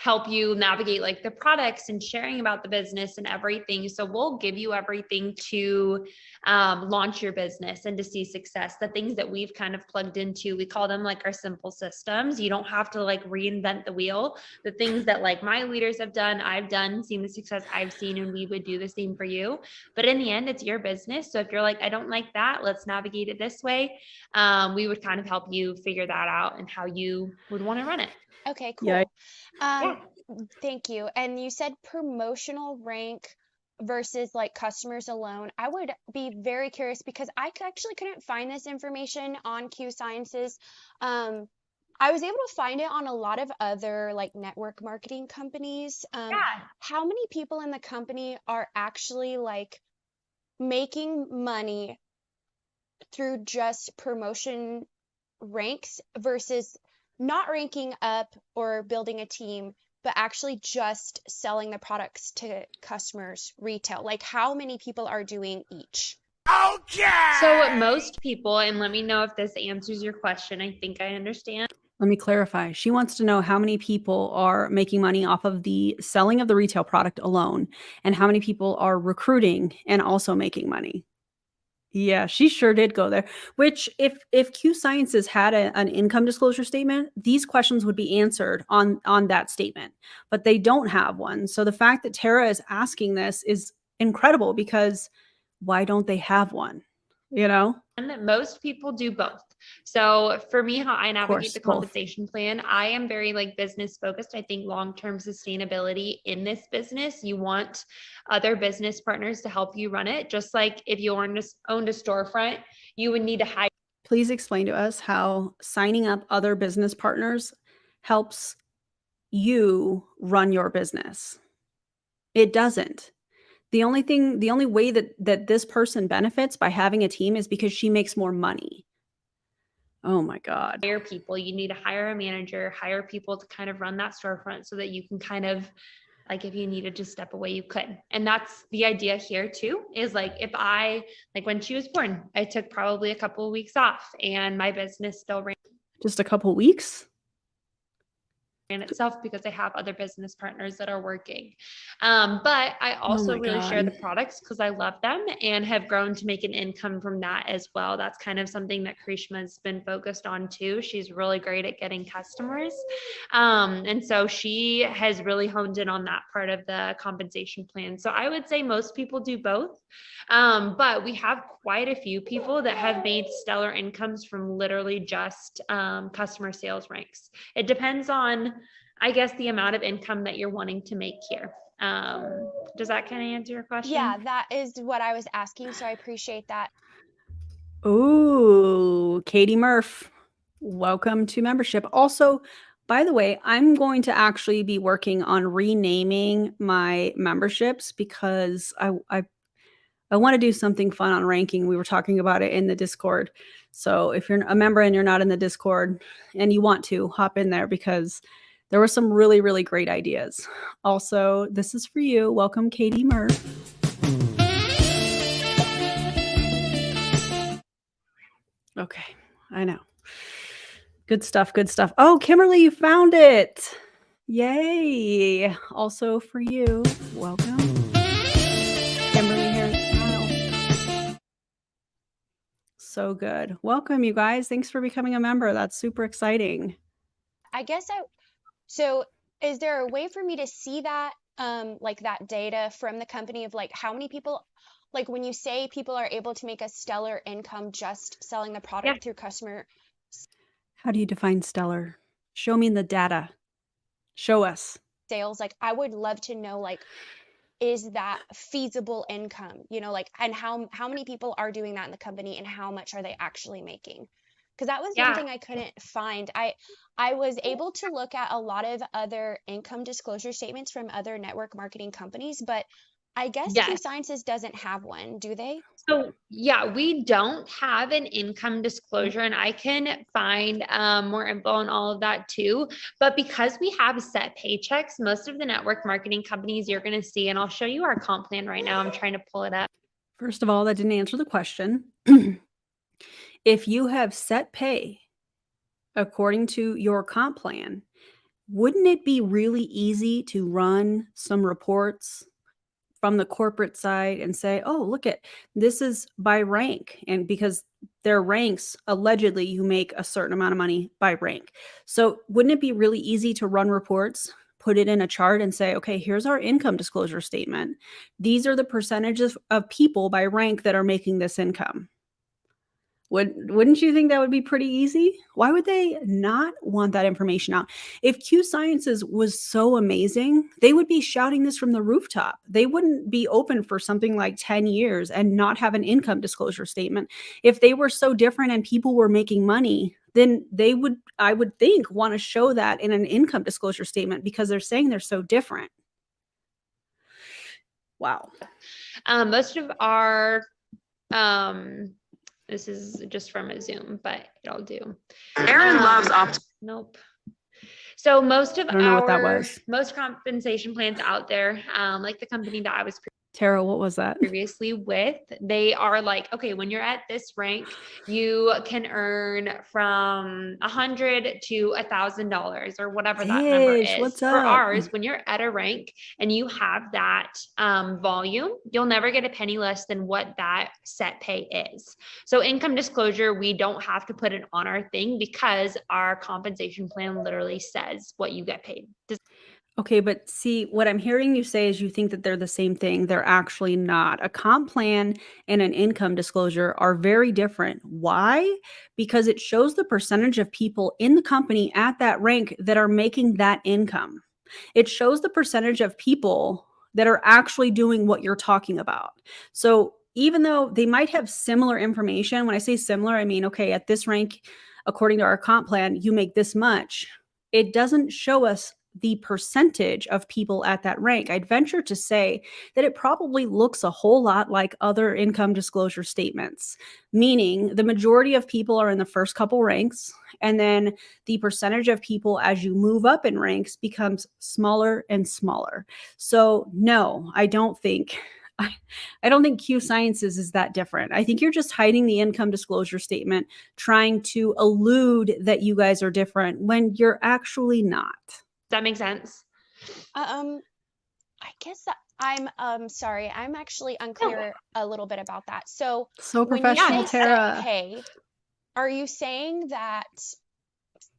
help you navigate like the products and sharing about the business and everything. So we'll give you everything to launch your business and to see success. The things that we've kind of plugged into, we call them like our simple systems. You don't have to like reinvent the wheel. The things that like my leaders have done, I've done, seen the success I've seen, and we would do the same for you. But in the end, it's your business. So if you're like, I don't like that, let's navigate it this way. We would kind of help you figure that out and how you would want to run it. Okay, cool. Yeah. Thank you. And you said promotional rank versus like customers alone. I would be very curious because I actually couldn't find this information on Q Sciences. I was able to find it on a lot of other like network marketing companies. How many people in the company are actually like making money through just promotion ranks versus not ranking up or building a team, but actually just selling the products to customers retail? Like how many people are doing each? Okay. So most people, and let me know if this answers your question. I think I understand. Let me clarify. She wants to know how many people are making money off of the selling of the retail product alone, and how many people are recruiting and also making money. Yeah, she sure did go there. Which, if Q Sciences had an income disclosure statement, these questions would be answered on that statement, but they don't have one. So the fact that Tara is asking this is incredible, because why don't they have one? You know? And most people do both. So for me, how I navigate the both. compensation plan, I am very like business focused. I think long-term sustainability in this business, you want other business partners to help you run it. Just like if you owned a storefront, you would need to hire. Please explain to us how signing up other business partners helps you run your business. It doesn't. The only way that this person benefits by having a team is because she makes more money. Oh my God. Hire people. You need to hire a manager, hire people to kind of run that storefront so that you can kind of like, if you needed to step away, you could. And that's the idea here too, is like, if I, like when she was born, I took probably a couple of weeks off and my business still ran Just a couple weeks? itself because I have other business partners that are working. But I also really share the products because I love them and have grown to make an income from that as well. That's kind of something that Karishma's been focused on too. She's really great at getting customers. And so she has really honed in on that part of the compensation plan. So I would say most people do both. But we have quite a few people that have made stellar incomes from literally just customer sales ranks. It depends on, I guess, the amount of income that you're wanting to make here. Does that kind of answer your question? Yeah, that is what I was asking. So I appreciate that. Ooh, Katie Murph, welcome to membership. Also, by the way, I'm going to actually be working on renaming my memberships because I want to do something fun on ranking. We were talking about it in the Discord. So if you're a member and you're not in the Discord and you want to, hop in there because there were some really, really great ideas. Also, this is for you. Welcome, Katie Murph. Okay, I know. Good stuff, good stuff. Oh, Kimberly, you found it. Yay. Also for you, welcome. Kimberly here in Smile. So good. Welcome, you guys. Thanks for becoming a member. That's super exciting. I guess so is there a way for me to see that, like that data from the company of like how many people, like when you say people are able to make a stellar income just selling the product through customer. How do you define stellar? Show me the data. Show us. Sales, like I would love to know, like, is that feasible income? You know, like, and how many people are doing that in the company and how much are they actually making? Because that was one thing I couldn't find. I was able to look at a lot of other income disclosure statements from other network marketing companies, but I guess Q Sciences doesn't have one, do they? So yeah, we don't have an income disclosure, and I can find more info on all of that too. But because we have set paychecks, most of the network marketing companies you're going to see, and I'll show you our comp plan right now. I'm trying to pull it up. First of all, that didn't answer the question. If you have set pay according to your comp plan, wouldn't it be really easy to run some reports from the corporate side and say, oh, look at this is by rank. And because their ranks, allegedly, you make a certain amount of money by rank. So wouldn't it be really easy to run reports, put it in a chart and say, okay, here's our income disclosure statement. These are the percentages of people by rank that are making this income. Wouldn't you think that would be pretty easy? Why would they not want that information out? If Q Sciences was so amazing, they would be shouting this from the rooftop. They wouldn't be open for something like 10 years and not have an income disclosure statement. If they were so different and people were making money, then they would, I would think, want to show that in an income disclosure statement because they're saying they're so different. Wow. Most of our, this is just from a Zoom, but it'll do. Erin loves Nope. So most of I don't know what that our, was. most compensation plans out there, like the company that I was Tara, what was that? previously with, they are like, okay, when you're at this rank, you can earn from $100 to $1,000 or whatever that number Tish, is. what's For up? ours, when you're at a rank and you have that volume, you'll never get a penny less than what that set pay is. So income disclosure, we don't have to put it on our thing because our compensation plan literally says what you get paid. Okay, but see, what I'm hearing you say is you think that they're the same thing. They're actually not. A comp plan and an income disclosure are very different. Why? Because it shows the percentage of people in the company at that rank that are making that income. It shows the percentage of people that are actually doing what you're talking about. So even though they might have similar information, when I say similar, I mean, okay, at this rank, according to our comp plan, you make this much. It doesn't show us the percentage of people at that rank. I'd venture to say that it probably looks a whole lot like other income disclosure statements, meaning the majority of people are in the first couple ranks, and then the percentage of people as you move up in ranks becomes smaller and smaller. So no, I don't think Q Sciences is that different. I think you're just hiding the income disclosure statement, trying to elude that you guys are different when you're actually not. Does that make sense? I guess I'm sorry. I'm actually unclear a little bit about that. So when you professional, say Tara. set pay, are you saying that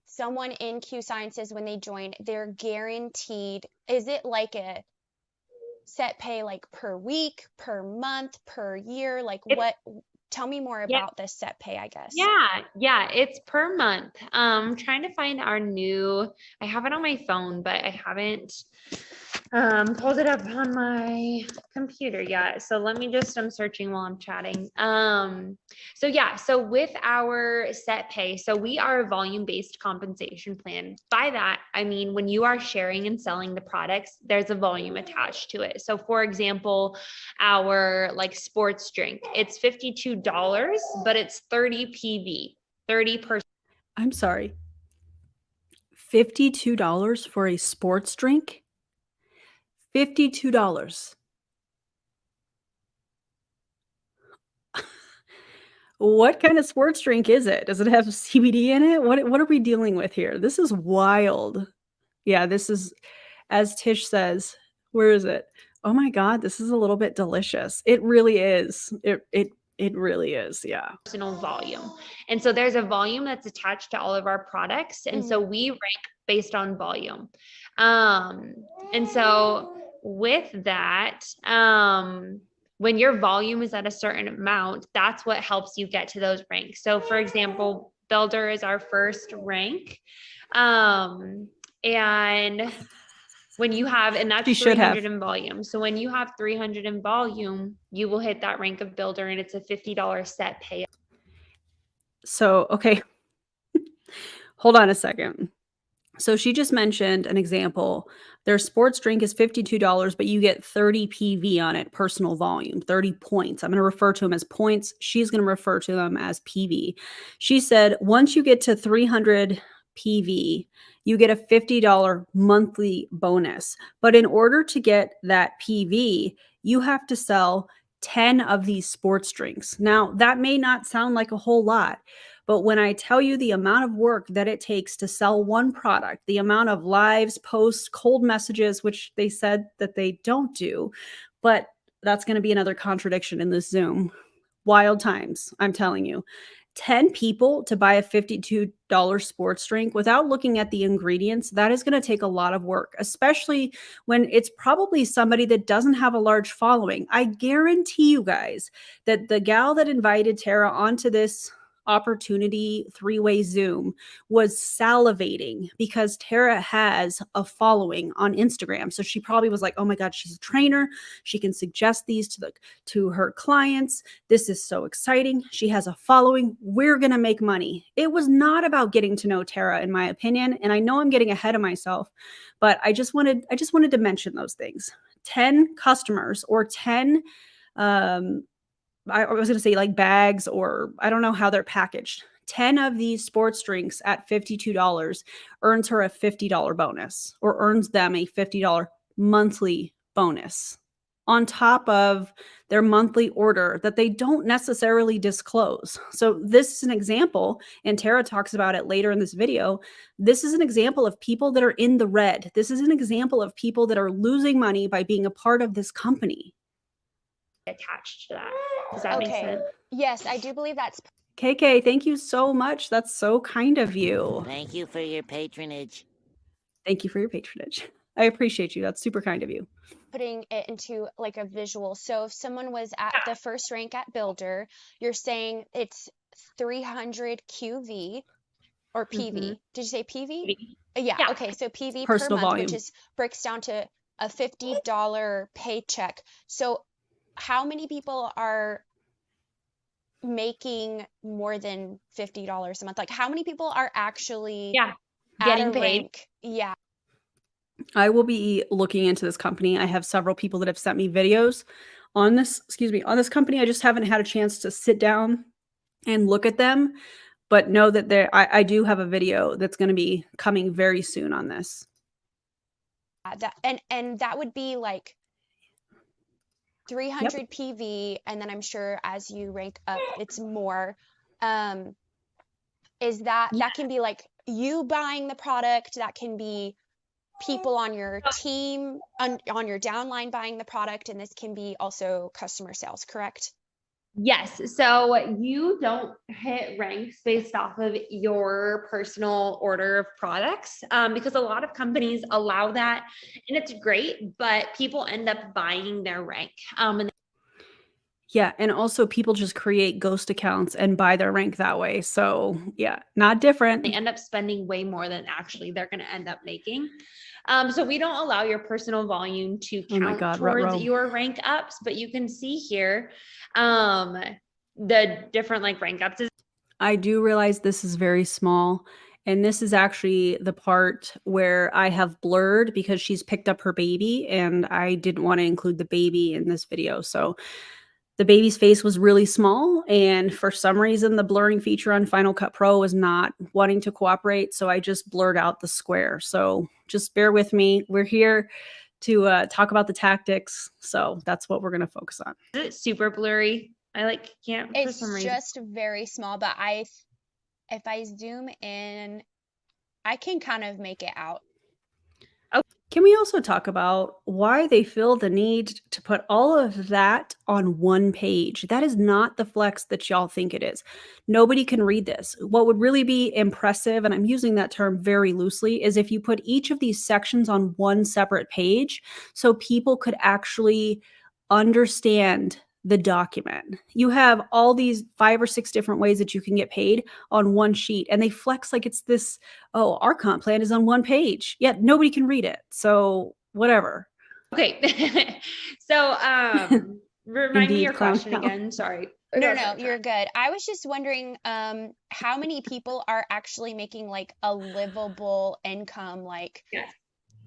someone in Q Sciences, when they join, they're guaranteed, is it like a set pay like per week, per month, per year? Like what? Tell me more about this set pay, I guess. Yeah, it's per month. Trying to find our new, I have it on my phone, but I haven't pulled it up on my computer yet. So let me just, I'm searching while I'm chatting. So with our set pay, so we are a volume-based compensation plan. By that, I mean, when you are sharing and selling the products, there's a volume attached to it. So for example, our like sports drink, it's $52, but it's 30 PV, 30%. I'm sorry. $52 for a sports drink? $52. What kind of sports drink is it? Does it have CBD in it? What are we dealing with here? This is wild. Yeah, this is, as Tish says, where is it? Oh my God, this is a little bit delicious. It really is. It really is. Yeah. Personal volume. And so there's a volume that's attached to all of our products. And so we rank based on volume. And so with that, when your volume is at a certain amount, that's what helps you get to those ranks. So for example, Builder is our first rank. And when you have, and that's 300 in volume. So when you have 300 in volume, you will hit that rank of Builder, and it's a $50 set pay. So, okay. Hold on a second. So she just mentioned an example. Their sports drink is $52, but you get 30 PV on it, personal volume, 30 points. I'm going to refer to them as points. She's going to refer to them as PV. She said, once you get to 300 PV, you get a $50 monthly bonus. But in order to get that PV, you have to sell 10 of these sports drinks. Now, that may not sound like a whole lot, But when I tell you the amount of work that it takes to sell one product, the amount of lives, posts, cold messages, which they said that they don't do, but that's going to be another contradiction in this Zoom. Wild times, I'm telling you. 10 people to buy a $52 sports drink without looking at the ingredients, that is going to take a lot of work, especially when it's probably somebody that doesn't have a large following. I guarantee you guys that the gal that invited Tara onto this opportunity three-way Zoom was salivating because Tara has a following on Instagram. So she probably was like, oh my God, she's a trainer. She can suggest these to her clients. This is so exciting. She has a following. We're going to make money. It was not about getting to know Tara, in my opinion. And I know I'm getting ahead of myself, but I just wanted to mention those things. 10 customers or 10, I was going to say like bags, or I don't know how they're packaged. 10 of these sports drinks at $52 earns her a $50 bonus, or earns them a $50 monthly bonus on top of their monthly order that they don't necessarily disclose. So this is an example, and Tara talks about it later in this video. This is an example of people that are in the red. This is an example of people that are losing money by being a part of this company. Attached to that. Does that make sense? Yes, I do believe that's KK, thank you so much. That's so kind of you. Thank you for your patronage. Thank you for your patronage. I appreciate you. That's super kind of you. putting it into like a visual. So if someone was at the first rank at Builder, you're saying it's 300 QV or PV. Did you say PV? Yeah. Okay. So PV per Personal month, volume. which breaks down to a $50 paycheck. So how many people are making more than $50 a month? Like how many people are actually at getting a paid. rank? Yeah. I will be looking into this company. I have several people that have sent me videos on this, on this company. I just haven't had a chance to sit down and look at them, but know that I do have a video that's going to be coming very soon on this. And that would be like 300 PV, and then I'm sure as you rank up, it's more. Is that can be like you buying the product, that can be people on your team, on your downline buying the product, and this can be also customer sales, correct? Yes. So you don't hit ranks based off of your personal order of products, because a lot of companies allow that, and it's great, but people end up buying their rank. Yeah, and also people just create ghost accounts and buy their rank that way. So yeah, not different. They end up spending way more than actually they're going to end up making. So we don't allow your personal volume to count towards your rank ups, but you can see here the different like rank ups. I do realize this is very small, and this is actually the part where I have blurred because she's picked up her baby, and I didn't want to include the baby in this video. So the baby's face was really small, and for some reason the blurring feature on Final Cut Pro was not wanting to cooperate, so I just blurred out the square. So just bear with me. We're here to talk about the tactics, so that's what we're going to focus on. Is it super blurry? I can't for It's some reason. just very small, but if I zoom in, I can kind of make it out. Can we also talk about why they feel the need to put all of that on one page? That is not the flex that y'all think it is. Nobody can read this. What would really be impressive, and I'm using that term very loosely, is if you put each of these sections on one separate page so people could actually understand the document. You have all these 5 or 6 different ways that you can get paid on one sheet, and they flex like it's this, oh, our comp plan is on one page. Yet nobody can read it. So whatever. Okay. So remind me your question again. Sorry. No, you're good. I was just wondering how many people are actually making like a livable income,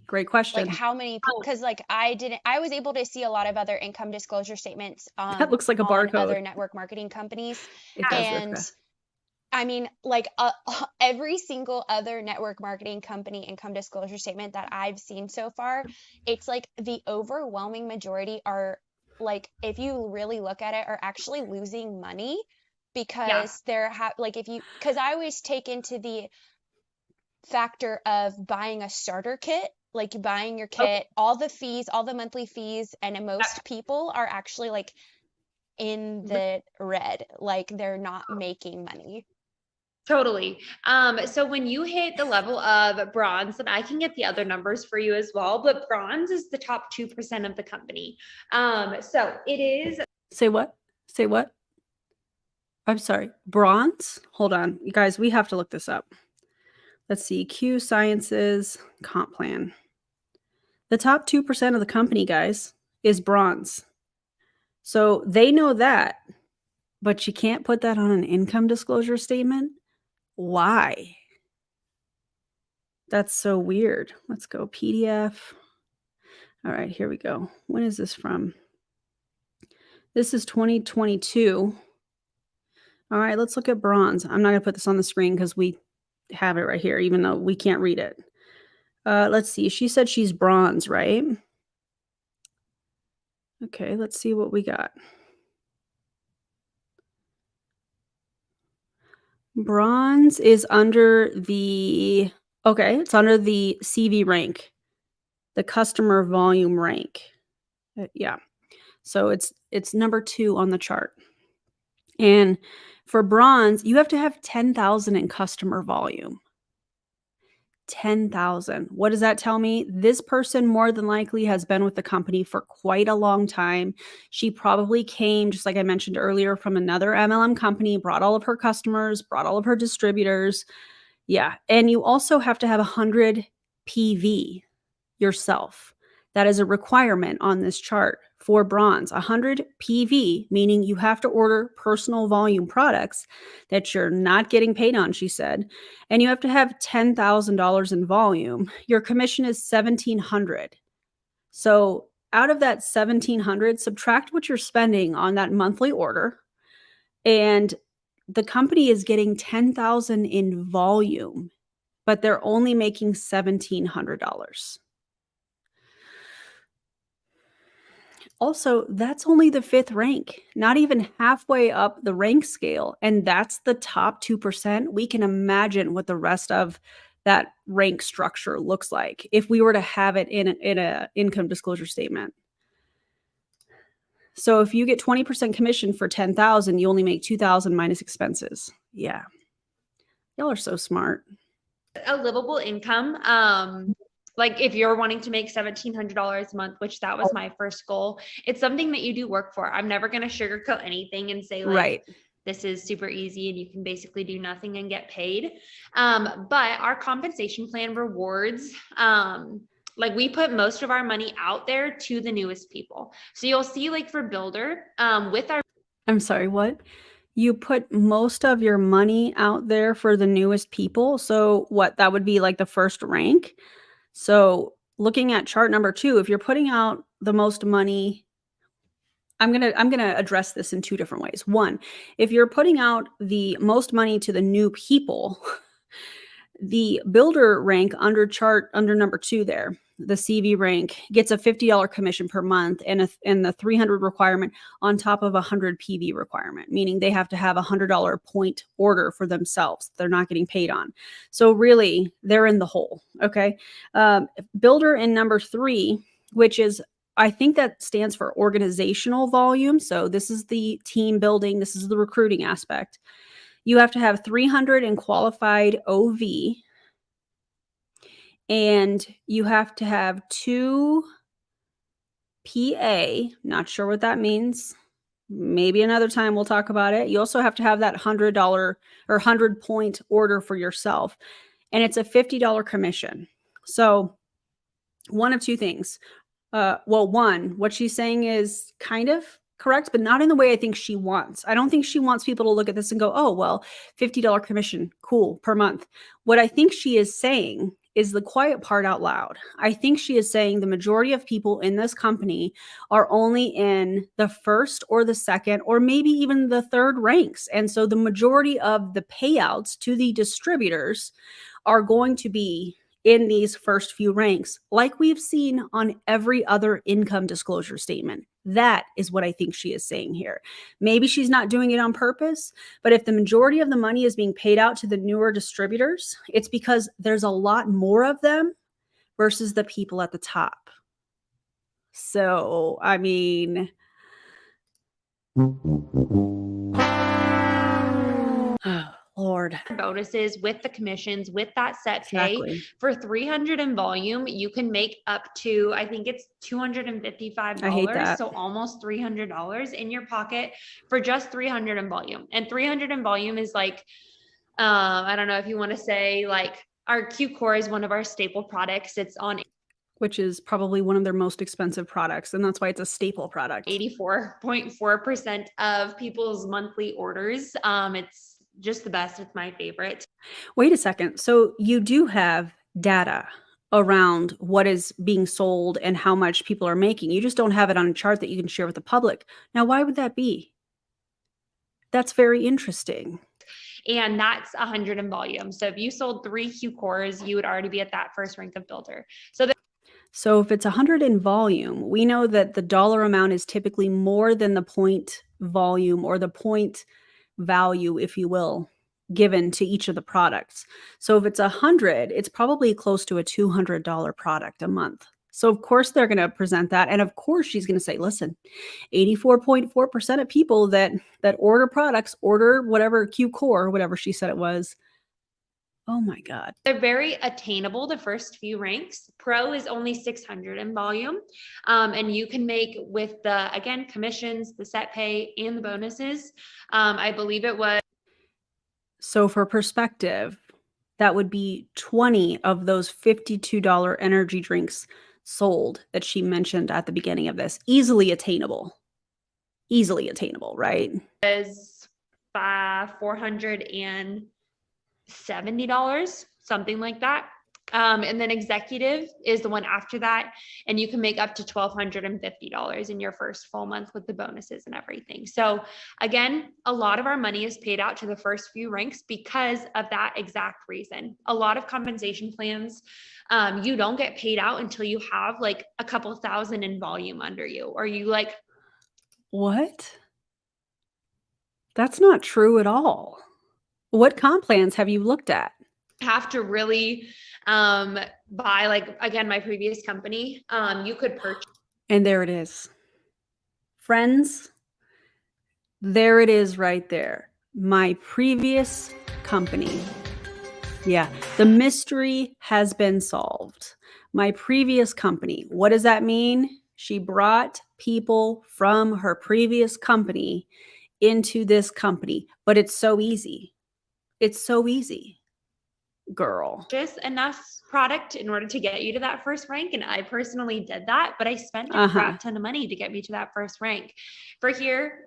Great question. Like how many people, because I was able to see a lot of other income disclosure statements that looks like a barcode. On other network marketing companies. It does, and Rivka. I mean, every single other network marketing company income disclosure statement that I've seen so far, it's like the overwhelming majority are, like, if you really look at it, are actually losing money because because I always take into the factor of buying a starter kit, like buying your kit, all the fees, all the monthly fees, and most people are actually like in the red, like they're not making money. Totally. So when you hit the level of bronze, and I can get the other numbers for you as well, but bronze is the top 2% of the company. So it is. Say what? Say what? I'm sorry. Bronze? Hold on. You guys, we have to look this up. Let's see. Q Sciences comp plan. The top 2% of the company, guys, is bronze. So they know that, but you can't put that on an income disclosure statement. Why? That's so weird. Let's go PDF. All right, here we go. When is this from? This is 2022. All right, let's look at bronze. I'm not going to put this on the screen because we have it right here, even though we can't read it. Let's see. She said she's bronze, right? Okay, let's see what we got. Bronze is under the, okay, it's under the CV rank, the customer volume rank. Yeah. So it's number 2 on the chart. And for bronze, you have to have 10,000 in customer volume. 10,000. What does that tell me? This person more than likely has been with the company for quite a long time. She probably came, just like I mentioned earlier, from another MLM company, brought all of her customers, brought all of her distributors. Yeah. And you also have to have 100 PV yourself. That is a requirement on this chart for bronze. 100 PV, meaning you have to order personal volume products that you're not getting paid on, she said. And you have to have $10,000 in volume. Your commission is $1,700. So out of that $1,700, subtract what you're spending on that monthly order. And the company is getting $10,000 in volume, but they're only making $1,700. Also, that's only the 5th rank, not even halfway up the rank scale. And that's the top 2%. We can imagine what the rest of that rank structure looks like if we were to have it in an income disclosure statement. So if you get 20% commission for 10,000, you only make 2,000 minus expenses. Yeah. Y'all are so smart. A livable income. Like if you're wanting to make $1,700 a month, which that was my first goal, it's something that you do work for. I'm never going to sugarcoat anything and say like, right, this is super easy and you can basically do nothing and get paid. But our compensation plan rewards, like we put most of our money out there to the newest people. So you'll see like for Builder, with our, I'm sorry, what? You put most of your money out there for the newest people. So what, that would be like the first rank. So looking at chart number 2, if you're putting out the most money, I'm going to address this in 2 different ways. One, if you're putting out the most money to the new people, the builder rank under number 2 there, the CV rank, gets a $50 commission per month and the 300 requirement on top of a 100 PV requirement, meaning they have to have a $100 point order for themselves. They're not getting paid on. So really, they're in the hole. Okay. Builder in number 3, which is, I think that stands for organizational volume. So this is the team building. This is the recruiting aspect. You have to have 300 in qualified OV. And you have to have 2 PA. Not sure what that means. Maybe another time we'll talk about it. You also have to have that $100 or 100 point order for yourself. And it's a $50 commission. So one of 2 things. One, what she's saying is kind of correct, but not in the way I think she wants. I don't think she wants people to look at this and go, oh, well, $50 commission, cool, per month. What I think she is saying is the quiet part out loud. I think she is saying the majority of people in this company are only in the first or the second, or maybe even the 3rd ranks. And so the majority of the payouts to the distributors are going to be in these first few ranks, like we've seen on every other income disclosure statement. That is what I think she is saying here. Maybe she's not doing it on purpose, but if the majority of the money is being paid out to the newer distributors, it's because there's a lot more of them versus the people at the top. So, I mean, oh, Lord. Bonuses with the commissions, with that set pay. Exactly. For 300 in volume, you can make up to, I think it's $255. I hate that. So almost $300 in your pocket for just 300 in volume. And 300 in volume is like, I don't know if you want to say, like, our Q Core is one of our staple products. It's on, Which is probably one of their most expensive products, and that's why it's a staple product. 84.4% of people's monthly orders. It's just the best. It's my favorite. Wait a second. So you do have data around what is being sold and how much people are making. You just don't have it on a chart that you can share with the public. Now, why would that be? That's very interesting. And that's 100 in volume. So if you sold 3 Q cores, you would already be at that first rank of builder. So if it's 100 in volume, we know that the dollar amount is typically more than the point volume or the point value, if you will, given to each of the products. So if it's 100, it's probably close to a $200 product a month. So of course they're going to present that. And of course she's going to say, listen, 84.4% of people that order products, order whatever Q Core, whatever she said it was. Oh my God. They're very attainable, the first few ranks. Pro is only 600 in volume. And you can make with the, again, commissions, the set pay, and the bonuses. I believe it was. So for perspective, that would be 20 of those $52 energy drinks sold that she mentioned at the beginning of this. Easily attainable, right? Was $470, something like that. And then executive is the one after that. And you can make up to $1,250 in your first full month with the bonuses and everything. So again, a lot of our money is paid out to the first few ranks because of that exact reason. A lot of compensation plans, you don't get paid out until you have like a couple thousand in volume under you, or you like. What? That's not true at all. What comp plans have you looked at? Have to really buy, like, again, my previous company, you could purchase. And there it is. Friends, there it is right there. My previous company. Yeah, the mystery has been solved. My previous company. What does that mean? She brought people from her previous company into this company, but it's so easy. It's so easy, girl. Just enough product in order to get you to that first rank. And I personally did that, but I spent a crap ton of money to get me to that first rank. For here,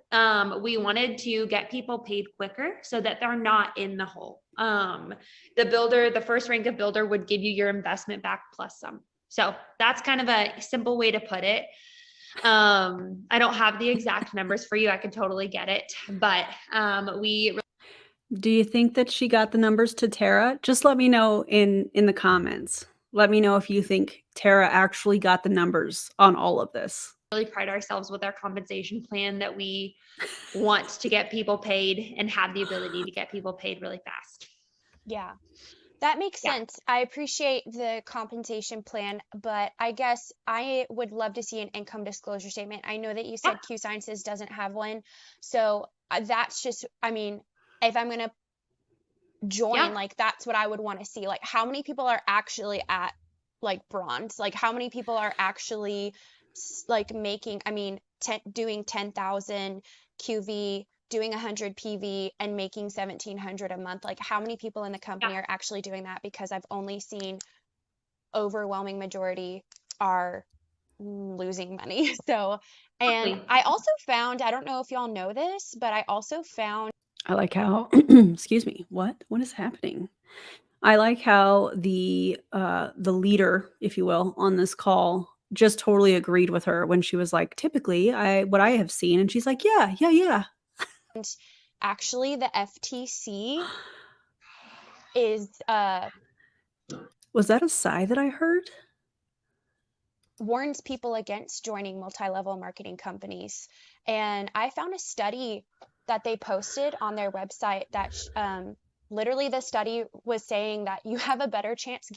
we wanted to get people paid quicker so that they're not in the hole. The first rank of builder would give you your investment back plus some. So that's kind of a simple way to put it. I don't have the exact numbers for you. I can totally get it, but do you think that she got the numbers to Tara? Just let me know in the comments. Let me know if you think Tara actually got the numbers on all of this. Really pride ourselves with our compensation plan that we want to get people paid and have the ability to get people paid really fast. Yeah, that makes sense. I appreciate the compensation plan, but I guess I would love to see an income disclosure statement. I know that you said Q Sciences doesn't have one. So that's just, I mean, if I'm going to join, like, that's what I would want to see. Like, how many people are actually at like bronze? Like, how many people are actually like making, I mean, doing 10,000 QV, doing 100 PV and making 1,700 a month? Like, how many people in the company are actually doing that? Because I've only seen overwhelming majority are losing money. So, and I also found, I don't know if y'all know this, but I also found, I like how, excuse me, what is happening? I like how the leader, if you will, on this call just totally agreed with her when she was like, typically what I have seen. And she's like, yeah. And actually the FTC is, was that a sigh that I heard? warns people against joining multi-level marketing companies. And I found a study that they posted on their website that literally the study was saying that you have a better chance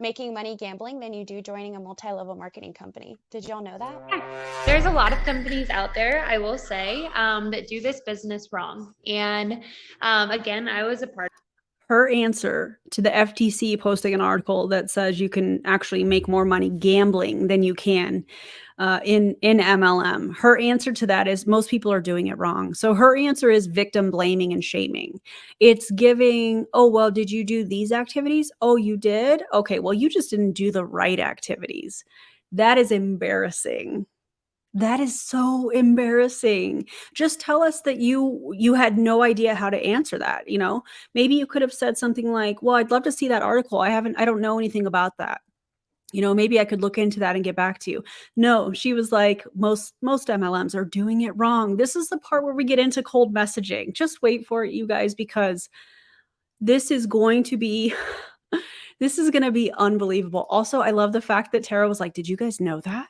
making money gambling than you do joining a multi-level marketing company. Did y'all know that? There's a lot of companies out there, I will say, that do this business wrong. And again, I was a part. Her answer to the FTC posting an article that says you can actually make more money gambling than you can in MLM. Her answer to that is most people are doing it wrong. So her answer is victim blaming and shaming. It's giving, oh, well, did you do these activities? Oh, you did? Okay, well, you just didn't do the right activities. That is embarrassing. That is so embarrassing. Just tell us that you had no idea how to answer that, you know? Maybe you could have said something like, "Well, I'd love to see that article. I don't know anything about that. You know, maybe I could look into that and get back to you." No, she was like, most MLMs are doing it wrong. This is the part where we get into cold messaging. Just wait for it, you guys, because this is going to be this is going to be unbelievable. Also, I love the fact that Tara was like, "Did you guys know that?"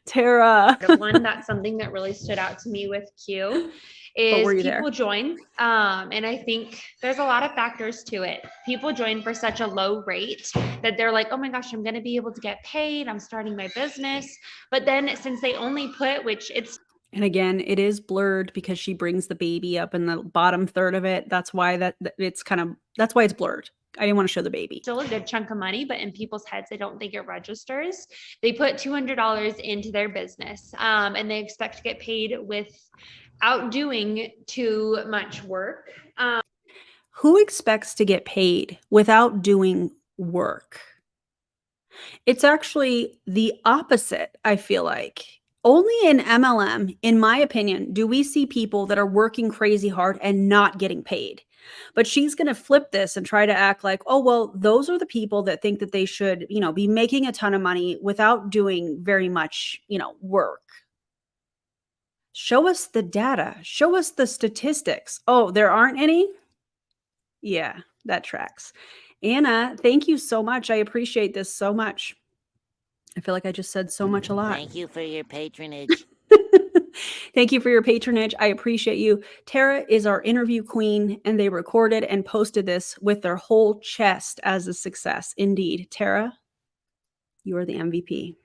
Tara. One, that's something that really stood out to me with Q is were you people there? join. And I think there's a lot of factors to it. People join for such a low rate that they're like, oh my gosh, I'm going to be able to get paid. I'm starting my business. But then since they only put, And again, it is blurred because she brings the baby up in the bottom third of it. That's why that's why it's blurred. I didn't want to show the baby. still a good chunk of money, but in people's heads, they don't think it registers. They put $200 into their business and they expect to get paid without doing too much work. Who expects to get paid without doing work? It's actually the opposite, I feel like. Only in MLM, in my opinion, do we see people that are working crazy hard and not getting paid. But she's going to flip this and try to act like, oh, well, those are the people that think that they should, you know, be making a ton of money without doing very much, you know, work. Show us the data. Show us the statistics. Oh, there aren't any? Yeah, that tracks. Anna, thank you so much. I appreciate this so much. I feel like I just said so much a lot. Thank you for your patronage. Thank you for your patronage. I appreciate you. Tara is our interview queen, and they recorded and posted this with their whole chest as a success. Indeed. Tara, you are the MVP.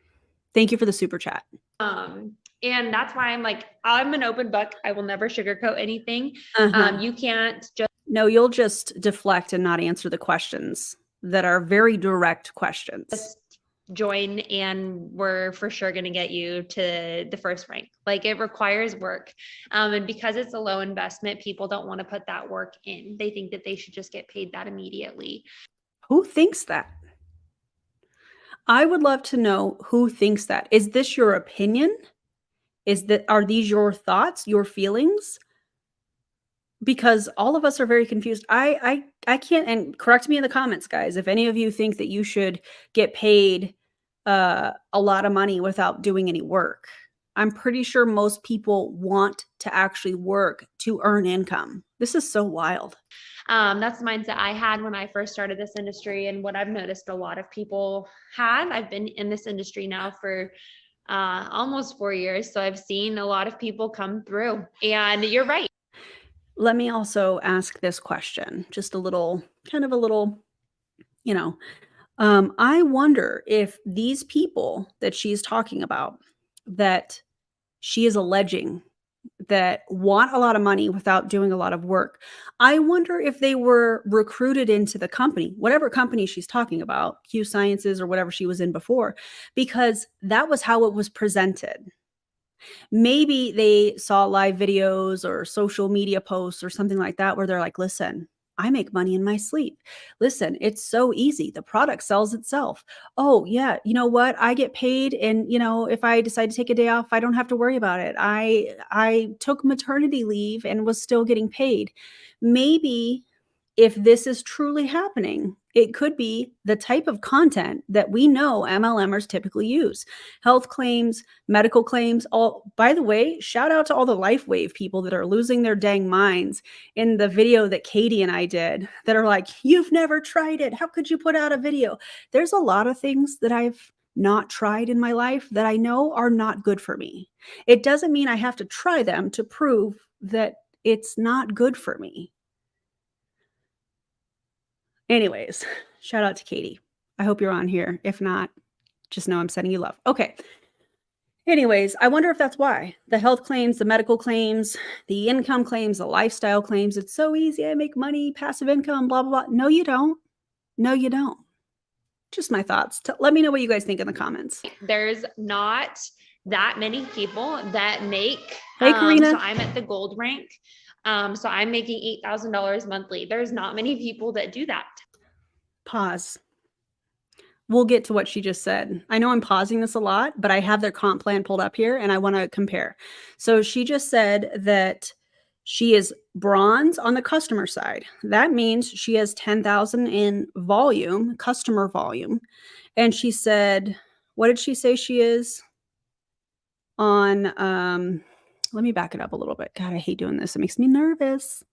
Thank you for the super chat. And that's why I'm like, I'm an open book. I will never sugarcoat anything. You can't just. No, you'll just deflect and not answer the questions that are very direct questions. Join and we're for sure going to get you to the first rank. Like it requires work. And because it's a low investment, people don't want to put that work in. They think that they should just get paid that immediately. Who thinks that? I would love to know who thinks that. Is this your opinion? Are these your thoughts, your feelings? Because all of us are very confused. I can't, and correct me in the comments, guys, if any of you think that you should get paid a lot of money without doing any work. I'm pretty sure most people want to actually work to earn income. This is so wild. That's the mindset I had when I first started this industry, and what I've noticed a lot of people have. I've been in this industry now for almost 4 years, so I've seen a lot of people come through, and you're right. Let me also ask this question, just a little, you know, I wonder if these people that she's talking about, that she is alleging that want a lot of money without doing a lot of work, I wonder if they were recruited into the company, whatever company she's talking about, Q Sciences or whatever she was in before, because that was how it was presented. Maybe they saw live videos or social media posts or something like that where they're like, listen, I make money in my sleep. Listen, it's so easy. The product sells itself. Oh, yeah. You know what? I get paid. And, you know, if I decide to take a day off, I don't have to worry about it. I took maternity leave and was still getting paid. Maybe if this is truly happening, it could be the type of content that we know MLMers typically use. Health claims, medical claims, all, by the way, shout out to all the LifeWave people that are losing their dang minds in the video that Katie and I did that are like, you've never tried it. How could you put out a video? There's a lot of things that I've not tried in my life that I know are not good for me. It doesn't mean I have to try them to prove that it's not good for me. Anyways, shout out to Katie. I hope you're on here. If not, just know I'm sending you love. Okay. Anyways, I wonder if that's why. The health claims, the medical claims, the income claims, the lifestyle claims. It's so easy. I make money, passive income, blah, blah, blah. No, you don't. No, you don't. Just my thoughts. Let me know what you guys think in the comments. There's not that many people that make, Hey, Karina. so I'm at the gold rank. So I'm making $8,000 monthly. There's not many people that do that. Pause. We'll get to what she just said. I know I'm pausing this a lot, but I have their comp plan pulled up here and I want to compare. So she just said that she is bronze on the customer side. That means she has 10,000 in volume, customer volume. And she said, what did she say she is on? Let me back it up a little bit. God, I hate doing this. It makes me nervous.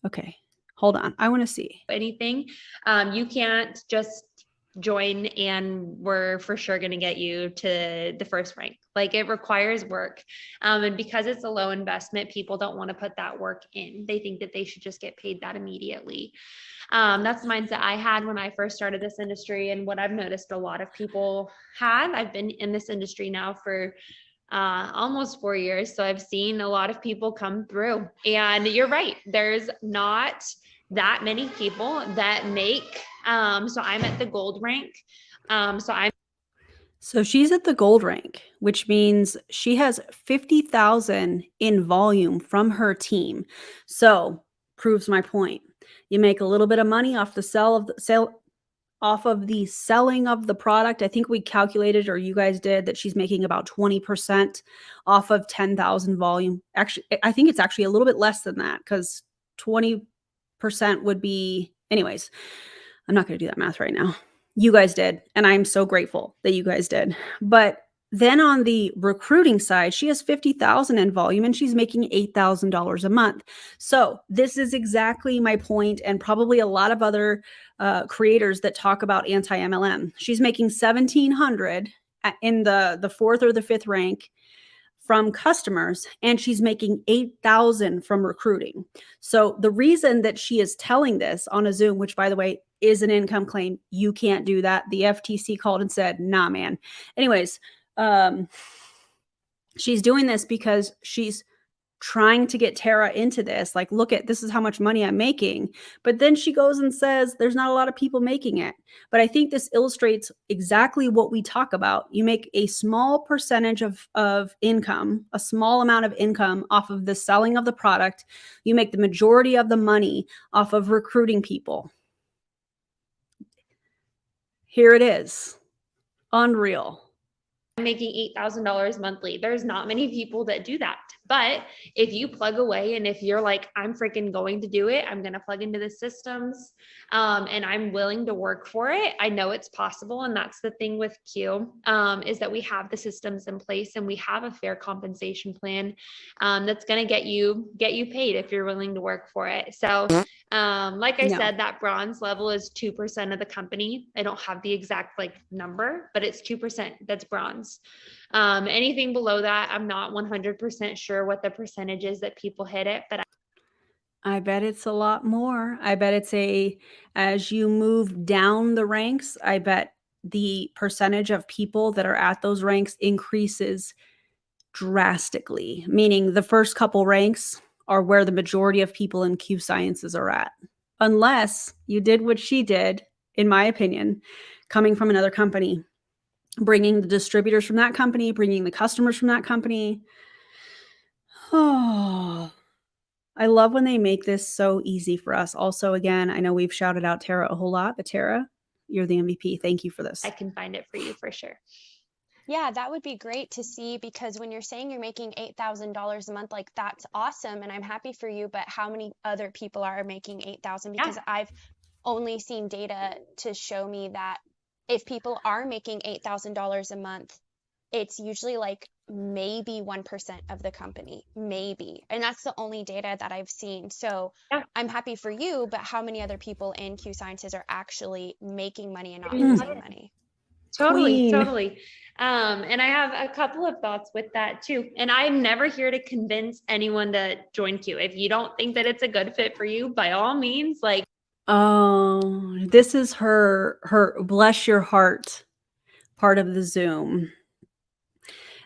Okay, hold on. I want to see. Anything. You can't just join and we're for sure going to get you to the first rank. Like, it requires work. And because it's a low investment, people don't want to put that work in. They think that they should just get paid that immediately. That's the mindset I had when I first started this industry, and what I've noticed a lot of people have. I've been in this industry now for almost 4 years. So I've seen a lot of people come through, and you're right. There's not that many people that make, so I'm at the gold rank. So she's at the gold rank, which means she has 50,000 in volume from her team. So proves my point. You make a little bit of money off the off of the selling of the product. I think we calculated, or you guys did, that she's making about 20% off of 10,000 volume. Actually, I think it's actually a little bit less than that, because 20% would be, anyways, I'm not going to do that math right now. You guys did, and I'm so grateful that you guys did. But then on the recruiting side, she has 50,000 in volume and she's making $8,000 a month. So this is exactly my point, and probably a lot of other creators that talk about anti-MLM. She's making 1,700 in the fourth or the fifth rank from customers, and she's making 8,000 from recruiting. So the reason that she is telling this on a Zoom, which by the way is an income claim, you can't do that. The FTC called and said, nah, man. Anyways, she's doing this because she's trying to get Tara into this. Like, look at, this is how much money I'm making. But then she goes and says, there's not a lot of people making it. But I think this illustrates exactly what we talk about. You make a small percentage of income, a small amount of income off of the selling of the product. You make the majority of the money off of recruiting people. Here it is. Unreal. I'm making $8,000 monthly. There's not many people that do that. But if you plug away, and if you're like, I'm freaking going to do it, I'm going to plug into the systems, and I'm willing to work for it, I know it's possible. And that's the thing with Q, is that we have the systems in place and we have a fair compensation plan that's going to get you paid if you're willing to work for it. So like I said, that bronze level is 2% of the company. I don't have the exact number, but it's 2%. That's bronze. Anything below that, I'm not 100% sure what the percentage is that people hit it, but I bet it's a lot more. I bet it's as you move down the ranks, I bet the percentage of people that are at those ranks increases drastically, meaning the first couple ranks are where the majority of people in Q Sciences are at. Unless you did what she did, in my opinion, coming from another company, bringing the distributors from that company, bringing the customers from that company. Oh, I love when they make this so easy for us. Also, again, I know we've shouted out Tara a whole lot, but Tara, you're the MVP. Thank you for this. I can find it for you for sure. Yeah, that would be great to see, because when you're saying you're making $8,000 a month, like that's awesome and I'm happy for you, but how many other people are making 8,000? Yeah. Because I've only seen data to show me that if people are making $8,000 a month, it's usually like maybe 1% of the company, maybe. And that's the only data that I've seen. So Yeah. I'm happy for you, but how many other people in Q Sciences are actually making money and not Mm. losing money? Totally, Queen. totally. And I have a couple of thoughts with that too. And I'm never here to convince anyone to join Q. If you don't think that it's a good fit for you, by all means, like, Oh, this is her bless your heart part of the Zoom.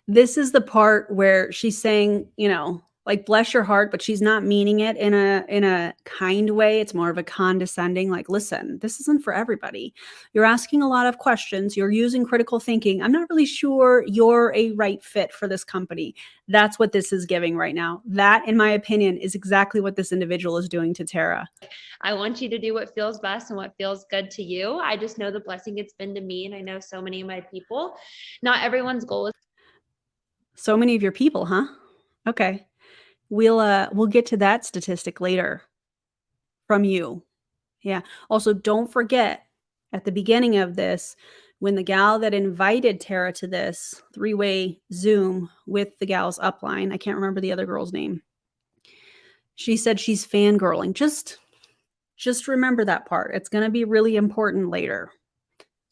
This is the part where she's saying, you know, like bless your heart, but she's not meaning it in a kind way. It's more of a condescending, like, listen, this isn't for everybody. You're asking a lot of questions. You're using critical thinking. I'm not really sure you're a right fit for this company. That's what this is giving right now. That, in my opinion, is exactly what this individual is doing to Tara. I want you to do what feels best and what feels good to you. I just know the blessing it's been to me. And I know so many of my people, not everyone's goal is So many of your people, huh? Okay. We'll get to that statistic later from you. Yeah. Also, don't forget at the beginning of this, when the gal that invited Tara to this three-way Zoom with the gal's upline, I can't remember the other girl's name. She said she's fangirling. Just remember that part. It's going to be really important later.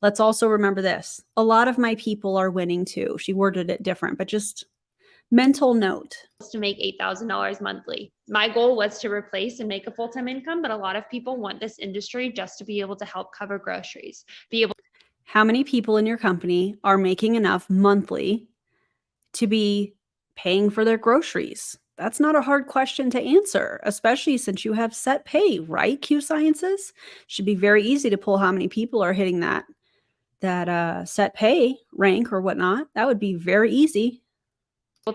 Let's also remember this. A lot of my people are winning too. She worded it different, but just mental note. to make $8,000 monthly. My goal was to replace and make a full-time income, but a lot of people want this industry just to be able to help cover groceries, be able. How many people in your company are making enough monthly to be paying for their groceries? That's not a hard question to answer, especially since you have set pay, right? Q Sciences should be very easy to pull how many people are hitting that set pay rank or whatnot. That would be very easy.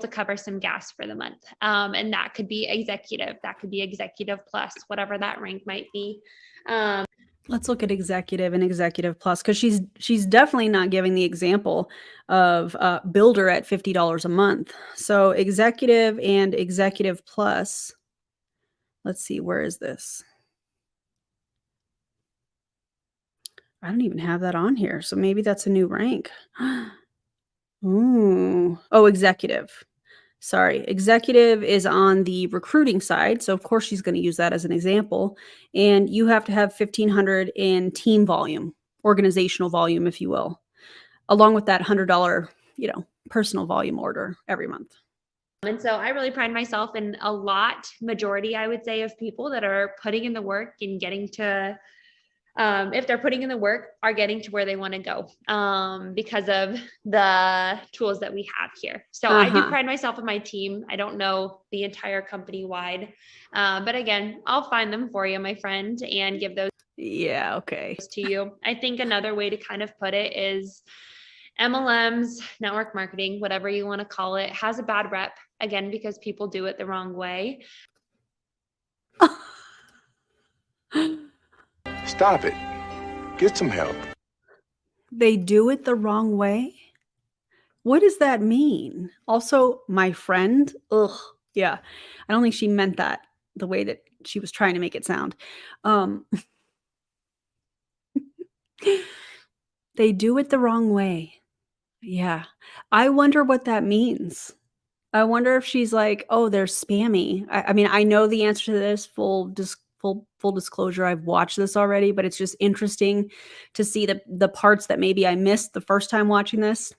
To cover some gas for the month. And that could be executive, that could be executive plus, whatever that rank might be. Let's look at executive and executive plus, because she's definitely not giving the example of builder at $50 a month. So executive and executive plus. Let's see, where is this? I don't even have that on here. So maybe that's a new rank. Ooh. Oh, executive. Sorry, executive is on the recruiting side. So of course she's going to use that as an example. And you have to have 1,500 in team volume, organizational volume, if you will, along with that $100, personal volume order every month. And so I really pride myself in majority, I would say, of people that are putting in the work and getting to, if they're putting in the work, are getting to where they want to go because of the tools that we have here. So I do pride myself in my team. I don't know the entire company wide, but again, I'll find them for you, my friend, and give those to you. I think another way to kind of put it is MLMs, network marketing, whatever you want to call it, has a bad rep, again, because people do it the wrong way. Stop it. Get some help. They do it the wrong way? What does that mean? Also, my friend? Ugh. Yeah. I don't think she meant that the way that she was trying to make it sound. They do it the wrong way. Yeah. I wonder what that means. I wonder if she's like, oh, they're spammy. I mean, I know the answer to this, full disclosure. I've watched this already, but it's just interesting to see the parts that maybe I missed the first time watching this.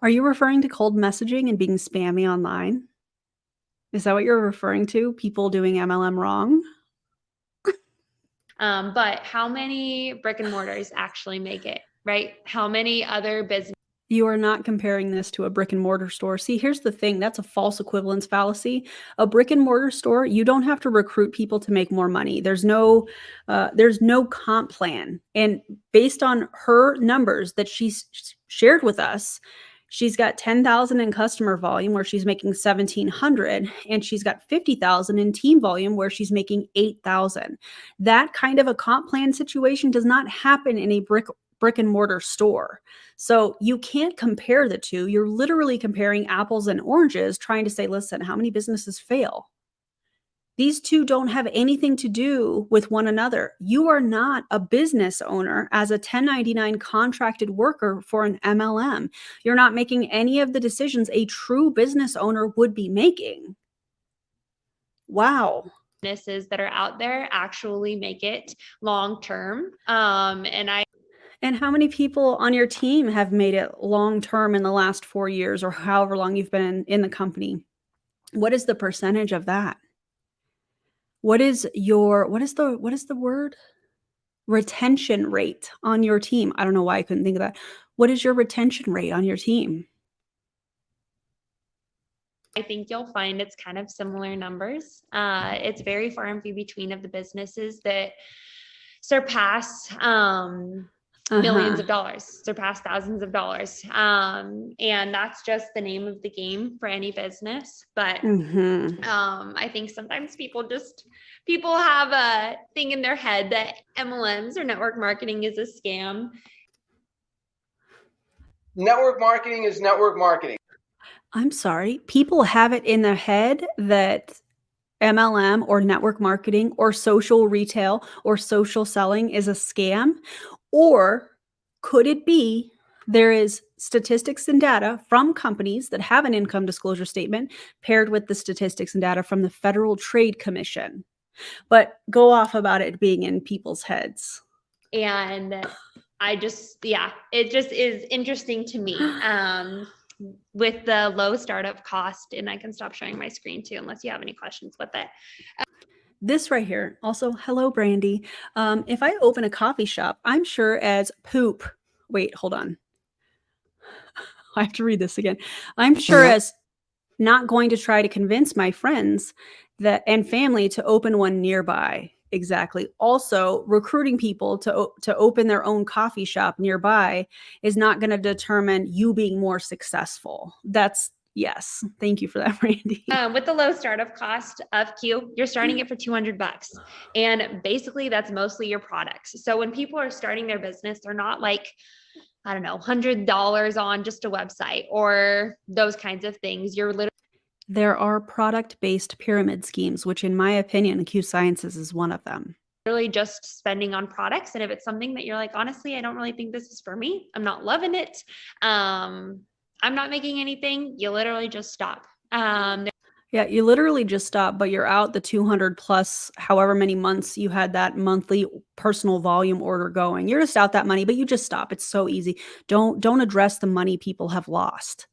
Are you referring to cold messaging and being spammy online? Is that what you're referring to? People doing MLM wrong? But how many brick and mortars actually make it, right? How many other businesses? You are not comparing this to a brick and mortar store. See, here's the thing. That's a false equivalence fallacy. A brick and mortar store, you don't have to recruit people to make more money. There's no comp plan. And based on her numbers that she's shared with us, she's got 10,000 in customer volume where she's making 1,700, and she's got 50,000 in team volume where she's making 8,000. That kind of a comp plan situation does not happen in a brick brick and mortar store. So you can't compare the two. You're literally comparing apples and oranges, trying to say, listen, how many businesses fail? These two don't have anything to do with one another. You are not a business owner as a 1099 contracted worker for an MLM. You're not making any of the decisions a true business owner would be making. Wow. Businesses that are out there actually make it long term. And how many people on your team have made it long term in the last 4 years or however long you've been in the company? What is the percentage of that? What is the word? Retention rate on your team? I don't know why I couldn't think of that. What is your retention rate on your team? I think you'll find it's kind of similar numbers. It's very far and few between of the businesses that surpass millions of dollars, surpass thousands of dollars. And that's just the name of the game for any business. But I think sometimes people have a thing in their head that MLMs or network marketing is a scam. Network marketing is network marketing. I'm sorry. People have it in their head that MLM or network marketing or social retail or social selling is a scam. Or could it be there is statistics and data from companies that have an income disclosure statement paired with the statistics and data from the Federal Trade Commission? But go off about it being in people's heads. And it just is interesting to me. With the low startup cost, and I can stop showing my screen too, unless you have any questions with it. This right here, also, hello, Brandy. If I open a coffee shop, I'm sure as poop. Wait, hold on. I have to read this again. I'm sure as not going to try to convince my friends and family to open one nearby. Exactly. Also, recruiting people to open their own coffee shop nearby is not going to determine you being more successful. Yes. Thank you for that, Randy. With the low startup cost of Q, you're starting it for $200. And basically that's mostly your products. So when people are starting their business, they're not like, I don't know, $100 on just a website or those kinds of things. There are product-based pyramid schemes, which in my opinion, Q Sciences is one of them. Really just spending on products. And if it's something that you're like, honestly, I don't really think this is for me, I'm not loving it, I'm not making anything, you literally just stop. Yeah, you literally just stop, but you're out the 200 plus however many months you had that monthly personal volume order going. You're just out that money, but you just stop. It's so easy. Don't address the money people have lost.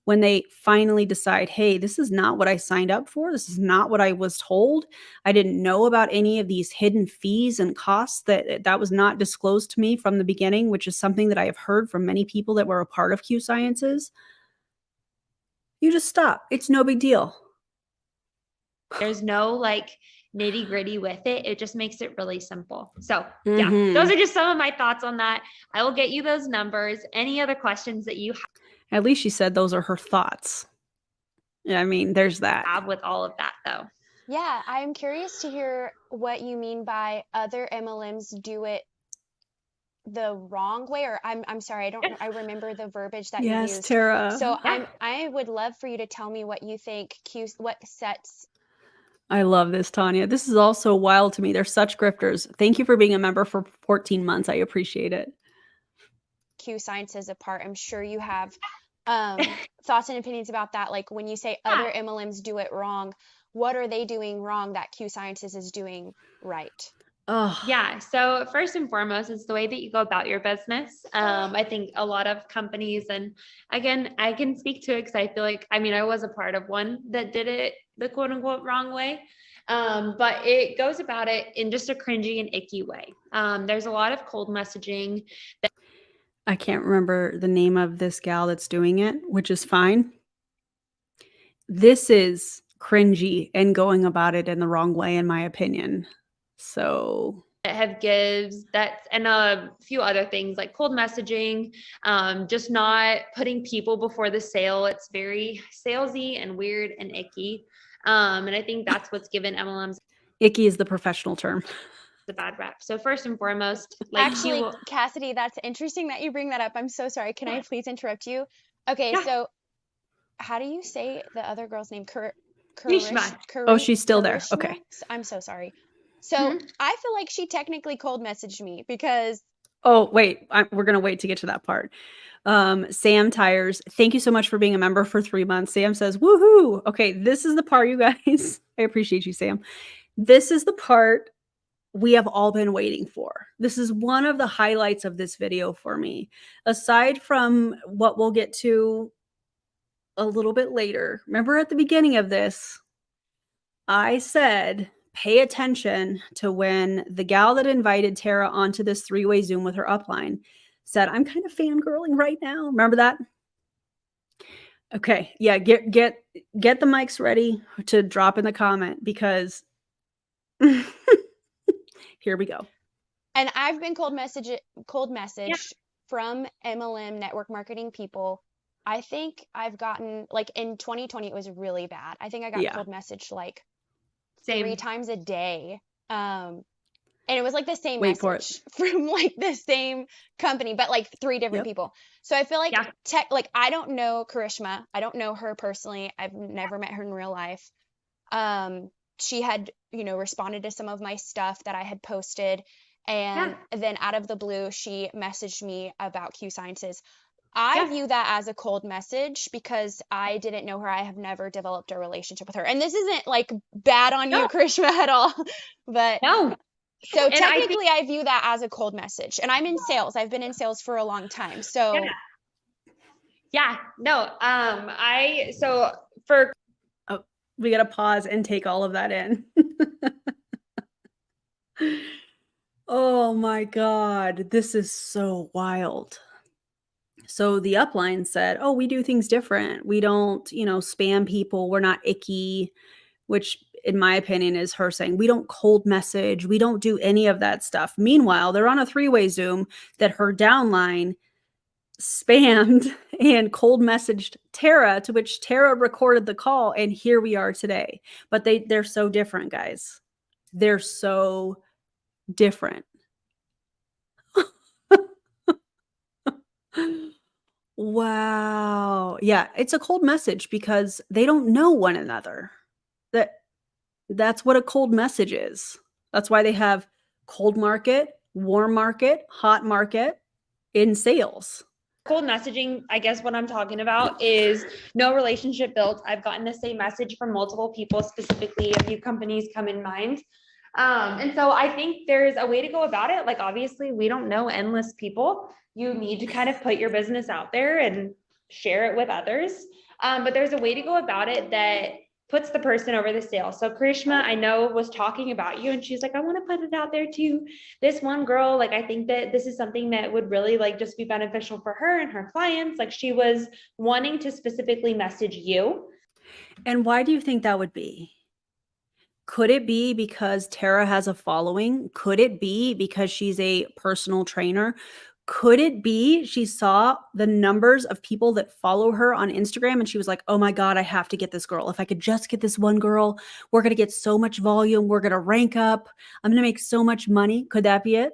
When they finally decide, hey, this is not what I signed up for. This is not what I was told. I didn't know about any of these hidden fees and costs that was not disclosed to me from the beginning, which is something that I have heard from many people that were a part of Q Sciences. You just stop. It's no big deal. There's no like nitty gritty with it. It just makes it really simple. So yeah, those are just some of my thoughts on that. I will get you those numbers. Any other questions that you have? At least she said those are her thoughts. Yeah, I mean, there's that. With all of that, though. Yeah, I'm curious to hear what you mean by other MLMs do it the wrong way, or I'm sorry, I remember the verbiage that you used. Yes, Tara. So I would love for you to tell me what you think what sets. I love this, Tanya. This is also wild to me. They're such grifters. Thank you for being a member for 14 months. I appreciate it. Q Sciences apart. I'm sure you have thoughts and opinions about that. Like when you say other MLMs do it wrong, what are they doing wrong that Q Sciences is doing right? Oh. Yeah. So first and foremost, it's the way that you go about your business. I think a lot of companies, and again, I can speak to it because I feel like, I was a part of one that did it the quote unquote wrong way. But it goes about it in just a cringy and icky way. There's a lot of cold messaging. I can't remember the name of this gal that's doing it, which is fine. This is cringy and going about it in the wrong way, in my opinion. So have gives that and a few other things like cold messaging, just not putting people before the sale. It's very salesy and weird and icky. And I think that's what's given MLMs. Icky is the professional term. the bad rep. So first and foremost, like Actually, you, Cassidy, that's interesting that you bring that up. I'm so sorry. Can I please interrupt you? Okay, Yeah. so how do you say the other girl's name? Karishma. Oh, she's still there. Okay. Karishma? I'm so sorry. So Mhm. I feel like she technically cold messaged me because Oh, wait, we're going to wait to get to that part. Sam Tires, thank you so much for being a member for 3 months. Sam says, woohoo. Okay, this is the part, you guys. I appreciate you, Sam. This is the part we have all been waiting for. This is one of the highlights of this video for me. Aside from what we'll get to a little bit later, remember at the beginning of this, I said, pay attention to when the gal that invited Tara onto this three-way Zoom with her upline said, I'm kind of fangirling right now. Remember that? Okay. Yeah. Get the mics ready to drop in the comment because here we go. and I've been cold messaged from MLM network marketing people. I think I've gotten, like, in 2020 it was really bad. I think I got cold messaged like Same. 3 times a day. And it was like the same Wait for message from like the same company, but like 3 different people. So I feel like like I don't know Karishma. I don't know her personally. I've never met her in real life. She had, responded to some of my stuff that I had posted. And then out of the blue, she messaged me about Q Sciences. I view that as a cold message because I didn't know her. I have never developed a relationship with her. And this isn't like bad on you, Karishma, at all. But no. So technically I view that as a cold message. And I'm in sales. I've been in sales for a long time. So no. We got to pause and take all of that in. Oh my God. This is so wild. So the upline said, oh, we do things different. We don't, spam people. We're not icky, which in my opinion is her saying, we don't cold message. We don't do any of that stuff. Meanwhile, they're on a three-way Zoom that her downline spammed and cold messaged Tara, to which Tara recorded the call. And here we are today. But they're so different, guys. They're so different. Wow. Yeah, it's a cold message because they don't know one another. That's what a cold message is. That's why they have cold market, warm market, hot market in sales. Cold messaging, I guess what I'm talking about is no relationship built. I've gotten the same message from multiple people, specifically a few companies come in mind. And so I think there's a way to go about it. Like, obviously we don't know endless people. You need to kind of put your business out there and share it with others. But there's a way to go about it that puts the person over the sale. So Karishma, I know, was talking about you and she's like, I want to put it out there too. This one girl, like, I think that this is something that would really like just be beneficial for her and her clients. Like, she was wanting to specifically message you. And why do you think that would be? Could it be because Tara has a following? Could it be because she's a personal trainer? Could it be she saw the numbers of people that follow her on Instagram and she was like, oh my God, I have to get this girl. If I could just get this one girl, we're going to get so much volume. We're going to rank up. I'm going to make so much money. Could that be it?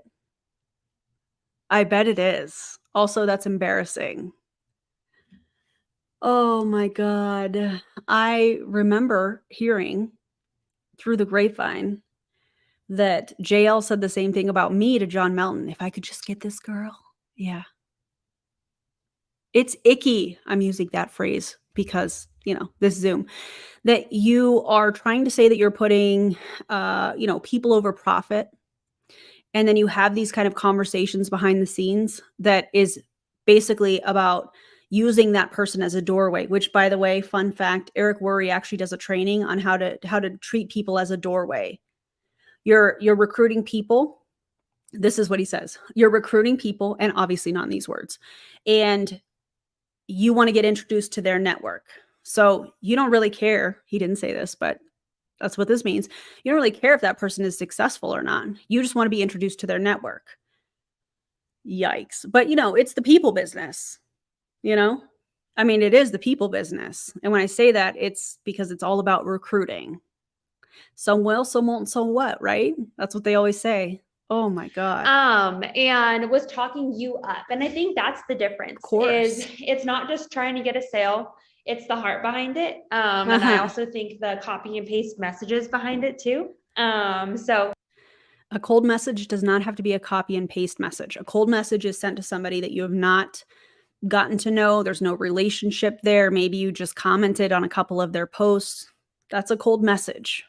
I bet it is. Also, that's embarrassing. Oh my God. I remember hearing through the grapevine that JL said the same thing about me to John Melton. If I could just get this girl. Yeah. It's icky. I'm using that phrase because, this Zoom, that you are trying to say that you're putting, people over profit. And then you have these kind of conversations behind the scenes that is basically about using that person as a doorway, which, by the way, fun fact, Eric Worre actually does a training on how to treat people as a doorway. You're recruiting people. This is what he says. You're recruiting people, and obviously not in these words, and you want to get introduced to their network. So you don't really care. He didn't say this, but that's what this means. You don't really care if that person is successful or not. You just want to be introduced to their network. Yikes. But, it's the people business, I mean, it is the people business. And when I say that, it's because it's all about recruiting. Some will, some won't, so what, right? That's what they always say. Oh my God. And was talking you up. And I think that's the difference. Of course. Is it's not just trying to get a sale, it's the heart behind it. And I also think the copy and paste messages behind it too. So a cold message does not have to be a copy and paste message. A cold message is sent to somebody that you have not gotten to know. There's no relationship there. Maybe you just commented on a couple of their posts. That's a cold message.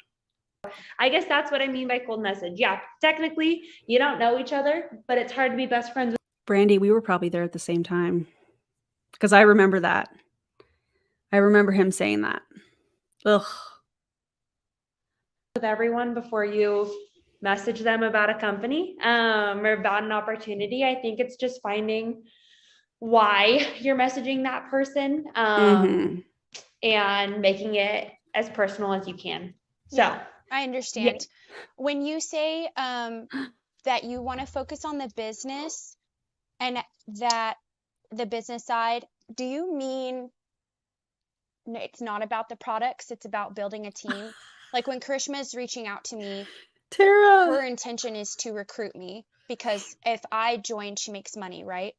I guess that's what I mean by cold message. Yeah, technically you don't know each other, but it's hard to be best friends with Brandy, we were probably there at the same time because I remember that. I remember him saying that. Ugh. everyone before you message them about a company or about an opportunity. I think it's just finding why you're messaging that person and making it as personal as you can. So yeah, I understand. When you say that you want to focus on the business and that the business side, do you mean it's not about the products, it's about building a team? Like when Karishma is reaching out to me, Tara, her intention is to recruit me because if I join, she makes money, right?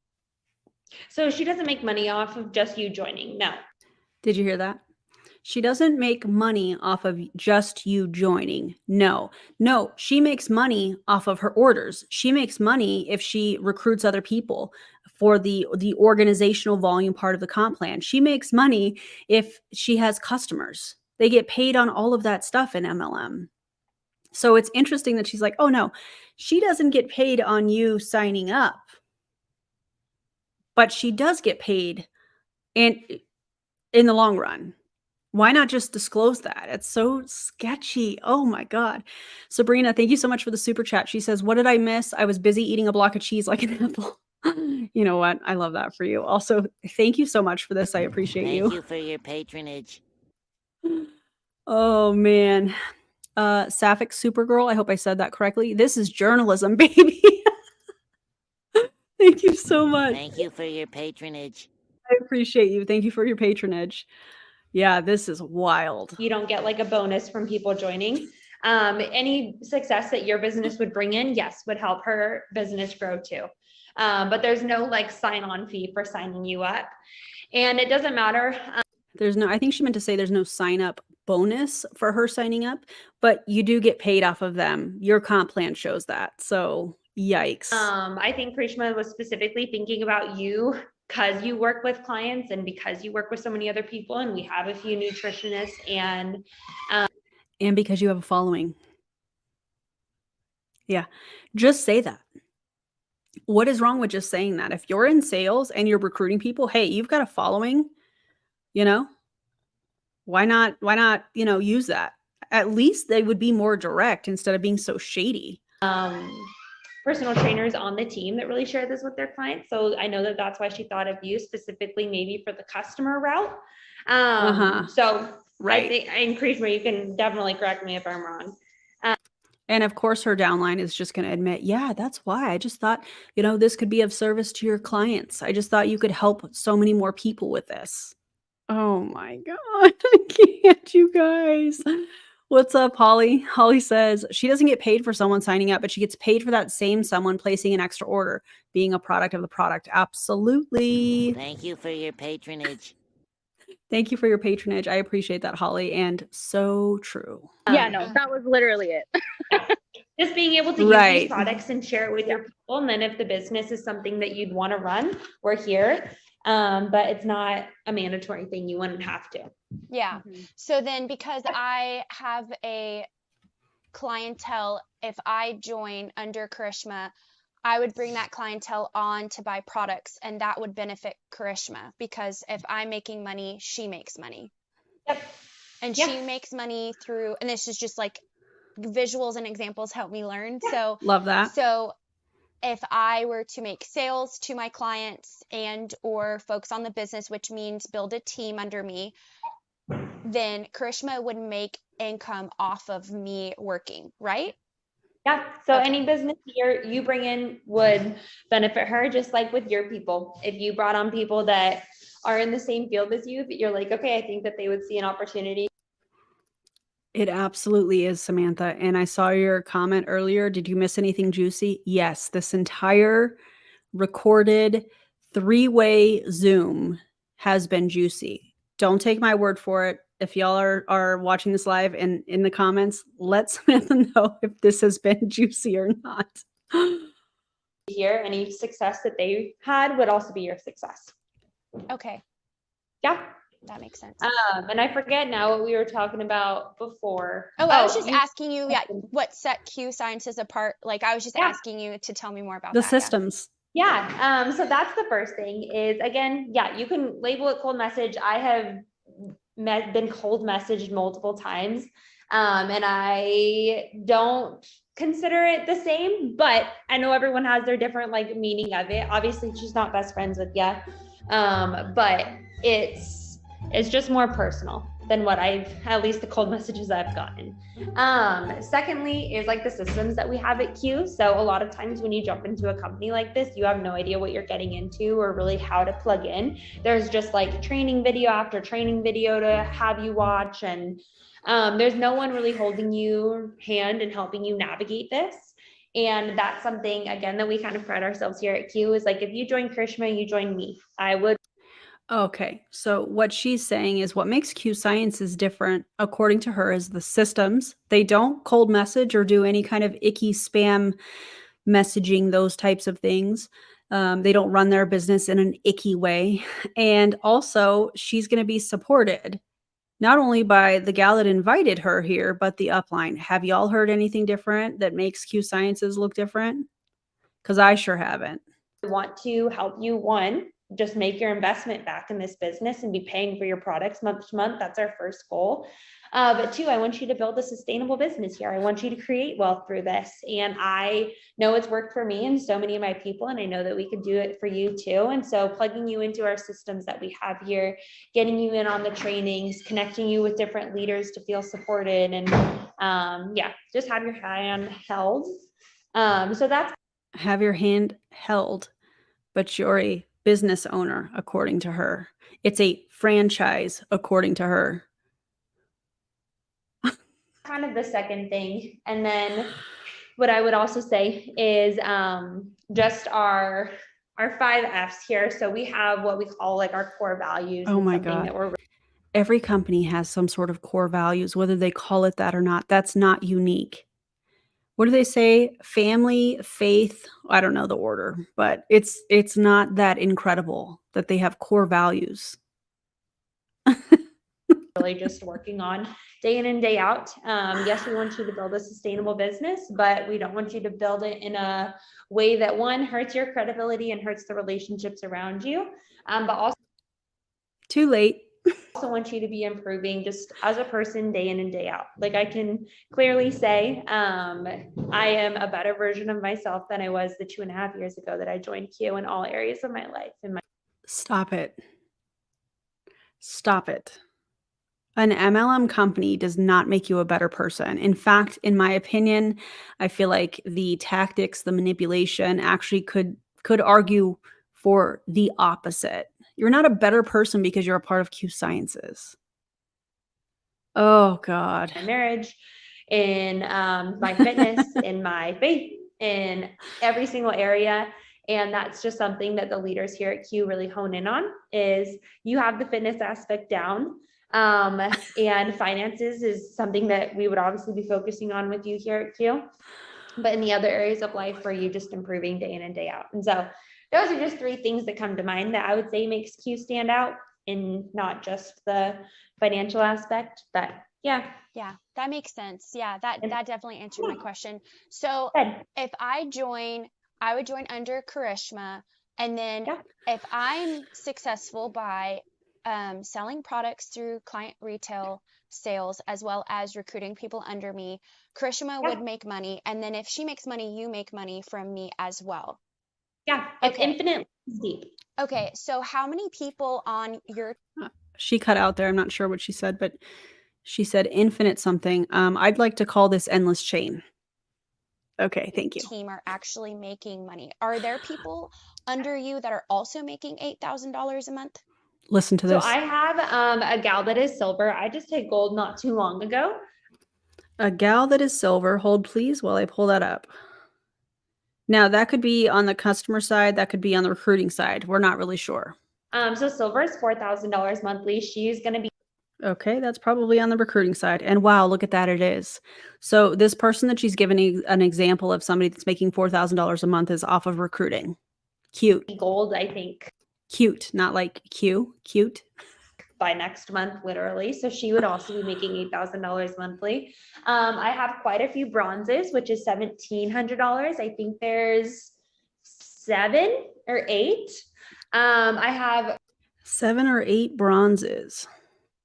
So she doesn't make money off of just you joining. No. Did you hear that? She doesn't make money off of just you joining. No, she makes money off of her orders. She makes money if she recruits other people for the organizational volume part of the comp plan. She makes money if she has customers. They get paid on all of that stuff in MLM. So it's interesting that she's like, oh no, she doesn't get paid on you signing up, but she does get paid in the long run. Why not just disclose that? It's so sketchy. Oh my God. Sabrina, thank you so much for the super chat. She says, what did I miss? I was busy eating a block of cheese like an apple. You know what? I love that for you. Also, thank you so much for this. I appreciate you. Thank you for your patronage. Oh man. Sapphic Supergirl, I hope I said that correctly. This is journalism, baby. Thank you so much. Thank you for your patronage. I appreciate you. Thank you for your patronage. Yeah, this is wild. You don't get like a bonus from people joining. Any success that your business would bring in, yes, would help her business grow too. But there's no like sign-on fee for signing you up. And it doesn't matter. There's no, I think she meant to say there's no sign-up bonus for her signing up, but you do get paid off of them. Your comp plan shows that. So yikes. I think Karishma was specifically thinking about you because you work with clients and because you work with so many other people, and we have a few nutritionists and because you have a following. Yeah, just say that. What is wrong with just saying that? If you're in sales and you're recruiting people, hey, you've got a following, you know, why not, use that? At least they would be more direct instead of being so shady. Personal trainers on the team that really share this with their clients. So I know that that's why she thought of you specifically, maybe for the customer route. So right. I think I encourage me, you can definitely correct me if I'm wrong. And of course her downline is just going to admit, yeah, that's why I just thought, this could be of service to your clients. I just thought you could help so many more people with this. Oh my God. I can't, you guys. What's up, Holly? Holly says she doesn't get paid for someone signing up, but she gets paid for that same someone placing an extra order, being a product of the product. Absolutely. Thank you for your patronage. Thank you for your patronage. I appreciate that, Holly. And so true. Yeah, no, that was literally it. Just being able to use these products and share it with your people. And then if the business is something that you'd want to run, we're here. But it's not a mandatory thing. You wouldn't have to. Yeah. So then because I have a clientele, if I join under Karishma, I would bring that clientele on to buy products, and that would benefit Karishma because if I'm making money, she makes money. Yep. And she makes money through, and this is just like visuals and examples help me learn. So love that. So if I were to make sales to my clients and or focus on the business, which means build a team under me, then Karishma would make income off of me working, right? Yeah. So any business you bring in would benefit her, just like with your people. If you brought on people that are in the same field as you, but you're like, okay, I think that they would see an opportunity. It absolutely is, Samantha. And I saw your comment earlier. Did you miss anything juicy? Yes, this entire recorded 3-way Zoom has been juicy. Don't take my word for it. If y'all are watching this live and in the comments, let Samantha know if this has been juicy or not. Here, any success that they had would also be your success. Okay, Yeah. that makes sense. And I forget now what we were talking about before. Oh, I was just you- asking you, what set Q Sciences apart? Like, I was just asking you to tell me more about The that. systems. Yeah. So that's the first thing is, again, yeah, you can label it cold message. I have been cold messaged multiple times. And I don't consider it the same, but I know everyone has their different like meaning of it. Obviously she's not best friends with you. But it's just more personal than what at least the cold messages I've gotten. Secondly is like the systems that we have at Q. So a lot of times when you jump into a company like this, you have no idea what you're getting into or really how to plug in. There's just like training video after training video to have you watch. And there's no one really holding your hand and helping you navigate this. And that's something, again, that we kind of pride ourselves here at Q is like, if you join Krishma, you join me. I would. Okay, so what she's saying is what makes Q Sciences different, according to her, is the systems. They don't cold message or do any kind of icky spam messaging, those types of things. They don't run their business in an icky way. And also, she's going to be supported not only by the gal that invited her here, but the upline. Have y'all heard anything different that makes Q Sciences look different? Because I sure haven't. Want to help you, one, just make your investment back in this business and be paying for your products month to month. That's our first goal. But two, I want you to build a sustainable business here. I want you to create wealth through this. And I know it's worked for me and so many of my people, and I know that we could do it for you too. And so plugging you into our systems that we have here, getting you in on the trainings, connecting you with different leaders to feel supported, and yeah, just have your hand held. So that's Have your hand held, but you're a business owner, according to her. It's a franchise, according to her. kind of the second thing. And then what I would also say is just our 5 F's here. So we have what we call like our core values. Oh my something God. that we're Every company has some sort of core values, whether they call it that or not. That's not unique. What do they say? Family, faith. I don't know the order, but it's not that incredible that they have core values. really just working on day in and day out. Yes, we want you to build a sustainable business, but we don't want you to build it in a way that one hurts your credibility and hurts the relationships around you. But also Too late. also want you to be improving just as a person day in and day out. Like I can clearly say, I am a better version of myself than I was the 2.5 years ago that I joined Q in all areas of my life. Stop it. Stop it. An MLM company does not make you a better person. In fact, in my opinion, I feel like the tactics, the manipulation actually could argue for the opposite. You're not a better person because you're a part of Q Sciences. Oh God. My marriage, in my fitness, in my faith, in every single area. And that's just something that the leaders here at Q really hone in on is you have the fitness aspect down. And finances is something that we would obviously be focusing on with you here at Q, but in the other areas of life where you just improving day in and day out. And so those are just 3 things that come to mind that I would say makes Q stand out in not just the financial aspect, but yeah. Yeah, that makes sense. Yeah, that definitely answered my question. So if I join, I would join under Karishma. And then if I'm successful by selling products through client retail sales, as well as recruiting people under me, Karishma would make money. And then if she makes money, you make money from me as well. Yeah, it's infinitely deep. Okay, so how many people on your... She cut out there. I'm not sure what she said, but she said infinite something. I'd like to call this endless chain. Okay, thank you. Team are actually making money. Are there people under you that are also making $8,000 a month? Listen to this. So I have a gal that is silver. I just hit gold not too long ago. A gal that is silver. Hold please while I pull that up. Now that could be on the customer side. That could be on the recruiting side. We're not really sure. So silver is $4,000 monthly. She's going to be Okay, that's probably on the recruiting side. And wow, look at that, it is. So this person that she's given an example of somebody that's making $4,000 a month is off of recruiting. Cute. gold, I think, Cute, not like Q. Cute. by next month, literally. So she would also be making $8,000 monthly. I have quite a few bronzes, which is $1,700. I think there's 7 or 8. I have 7 or 8 bronzes.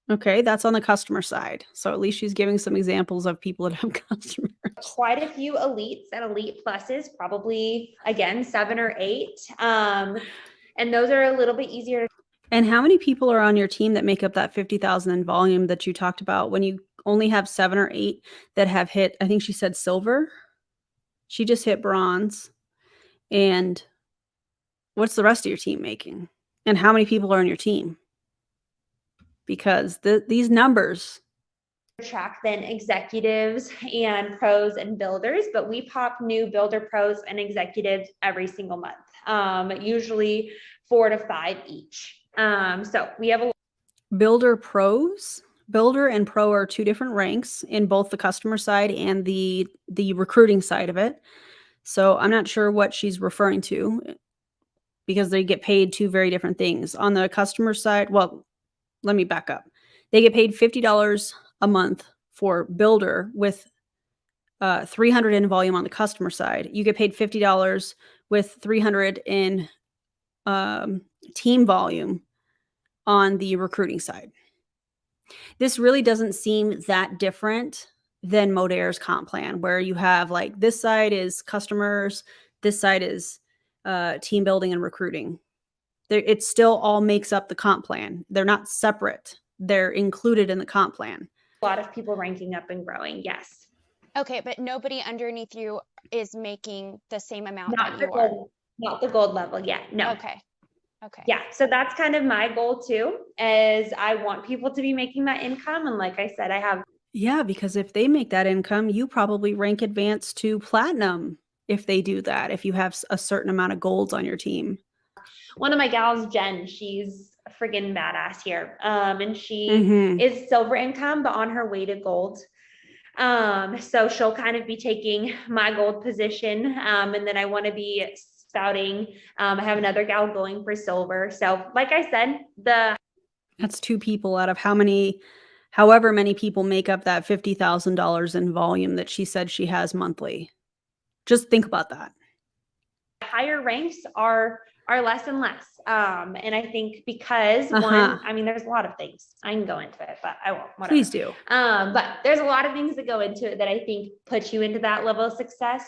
Okay, that's on the customer side. So at least she's giving some examples of people that have customers. quite a few elites and elite pluses, probably again 7 or 8. And those are a little bit easier to And how many people are on your team that make up that 50,000 in volume that you talked about when you only have 7 or 8 that have hit, I think she said silver. She just hit bronze. And what's the rest of your team making? And how many people are on your team? Because these numbers. track than executives and pros and builders, but we pop new builder pros and executives every single month, usually 4 to 5 each. So we have a Builder pros. Builder and pro are 2 different ranks in both the customer side and the recruiting side of it. So I'm not sure what she's referring to because they get paid 2 very different things. On the customer side, well, let me back up. They get paid $50 a month for builder with 300 in volume on the customer side. You get paid $50 with 300 in team volume on the recruiting side. This really doesn't seem that different than Modair's comp plan, where you have like this side is customers, this side is team building and recruiting. It still all makes up the comp plan. They're not separate. They're included in the comp plan. lot of people ranking up and growing. Yes. Okay, but nobody underneath you is making the same amount Not that the you are. gold, not the gold level yet. No. Okay. Okay. Yeah. So that's kind of my goal too, is I want people to be making that income. And like I said, I have Yeah, because if they make that income, you probably rank advanced to platinum if they do that, if you have a certain amount of golds on your team. one of my gals, Jen, she's a friggin' badass here. And she Mhm. is silver income, but on her way to gold. So she'll kind of be taking my gold position. And then I want to be spouting. I have another gal going for silver. So like I said, That's 2 people out of however many people make up that $50,000 in volume that she said she has monthly. Just think about that. higher ranks are less and less. And I think because Uh-huh. one, I mean, there's a lot of things. I can go into it, but I won't. Whatever. Please do. But there's a lot of things that go into it that I think put you into that level of success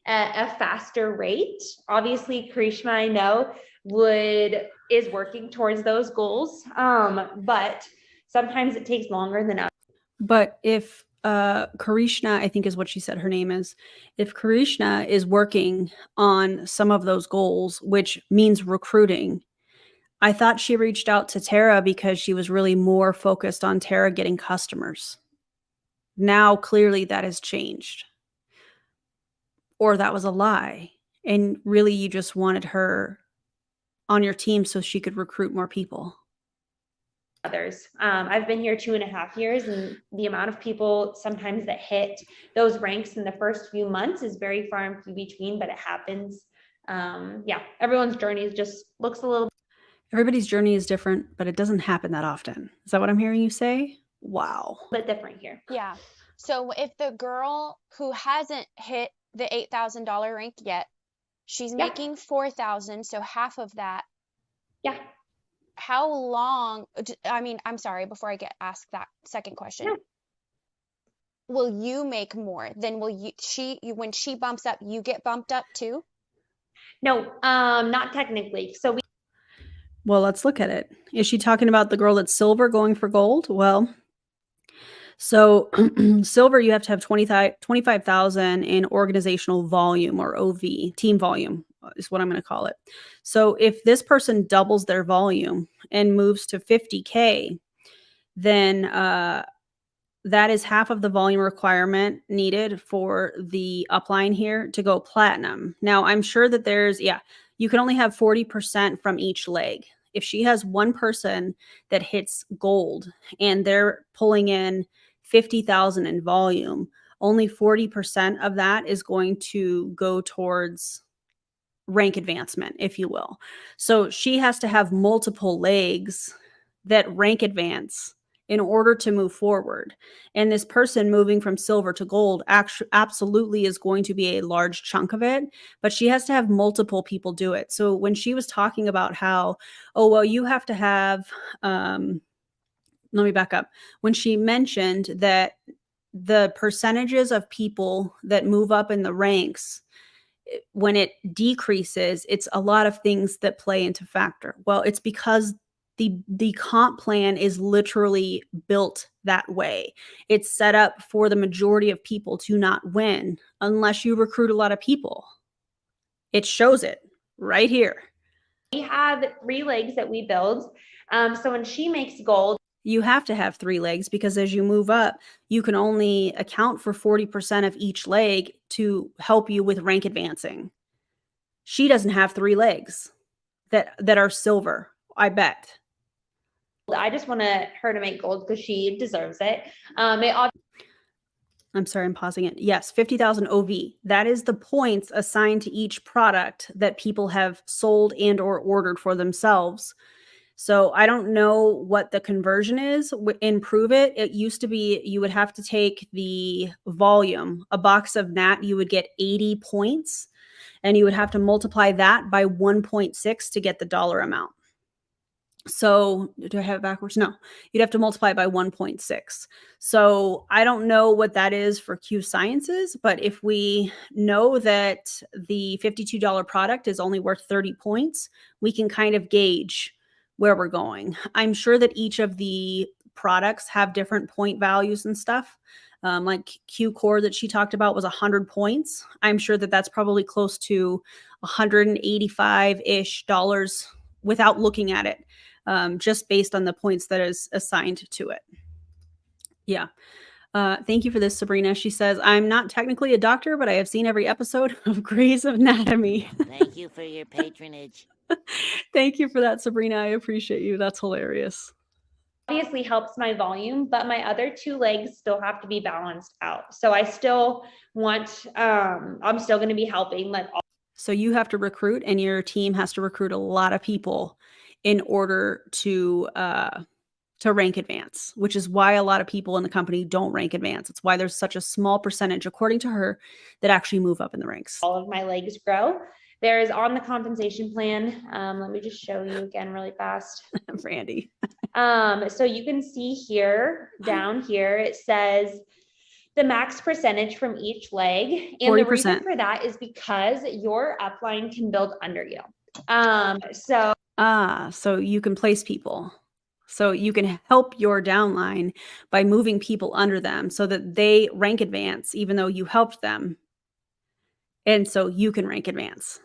at a faster rate. Obviously, Karishma, I know, is working towards those goals. But sometimes it takes longer than others. But if Karishna, I think is what she said her name is, if Karishna is working on some of those goals, which means recruiting, I thought she reached out to Tara because she was really more focused on Tara getting customers. Now, clearly that has changed. Or that was a lie. And really, you just wanted her on your team so she could recruit more people. I've been here 2.5 years, and the amount of people sometimes that hit those ranks in the first few months is very far and few between, but it happens. Yeah, everyone's journey just looks a little Everybody's journey is different, but it doesn't happen that often. Is that what I'm hearing you say? Wow. bit different here. Yeah. So if the girl who hasn't hit the $8,000 rank yet, she's Yeah. making 4,000, so half of that. Yeah. How long? I mean, I'm sorry, before I get asked that second question. Yeah. Will you make more? Then will when she bumps up, you get bumped up too? No, not technically. So Well, let's look at it. Is she talking about the girl that's silver going for gold? Well, so silver, you have to have 25,000 in organizational volume, or OV, team volume is what I'm going to call it. So if this person doubles their volume and moves to 50K, then that is half of the volume requirement needed for the upline here to go platinum. Now, I'm sure that you can only have 40% from each leg. If she has one person that hits gold and they're pulling in 50,000 in volume, only 40% of that is going to go towards rank advancement, if you will. So she has to have multiple legs that rank advance in order to move forward. And this person moving from silver to gold absolutely is going to be a large chunk of it, but she has to have multiple people do it. So when she was talking about how, oh, well, you have to have, let me back up. When she mentioned that the percentages of people that move up in the ranks, when it decreases, it's a lot of things that play into factor. Well, it's because the comp plan is literally built that way. It's set up for the majority of people to not win unless you recruit a lot of people. It shows it right here. We have 3 legs that we build. So when she makes gold, you have to have 3 legs because as you move up, you can only account for 40% of each leg to help you with rank advancing. She doesn't have 3 legs that are silver, I bet. I just want her to make gold because she deserves it. I'm sorry, I'm pausing it. Yes, 50,000 OV. That is the points assigned to each product that people have sold and or ordered for themselves. So I don't know what the conversion is in Prove It. It used to be you would have to take the volume, a box of Nat, you would get 80 points, and you would have to multiply that by 1.6 to get the dollar amount. So do I have it backwards? No, you'd have to multiply it by 1.6. So I don't know what that is for Q Sciences, but if we know that the $52 product is only worth 30 points, we can kind of gauge where we're going. I'm sure that each of the products have different point values and stuff. Like Q Core that she talked about was 100 points. I'm sure that that's probably close to $185-ish without looking at it. Just based on the points that is assigned to it. Yeah. Thank you for this, Sabrina. She says, I'm not technically a doctor, but I have seen every episode of Grey's Anatomy. Thank you for your patronage. Thank you for that, Sabrina. I appreciate you. That's hilarious. Obviously helps my volume, but my other 2 legs still have to be balanced out. So I still want, I'm still going to be helping. So you have to recruit, and your team has to recruit a lot of people in order to rank advance, which is why a lot of people in the company don't rank advance. It's why there's such a small percentage, according to her, that actually move up in the ranks. All of my legs grow. There's on the compensation plan. Let me just show you again really fast. Randy. So you can see here, down here, it says the max percentage from each leg. And 40%. The reason for that is because your upline can build under you. So you can place people. So you can help your downline by moving people under them so that they rank advance, even though you helped them. And so you can rank advance.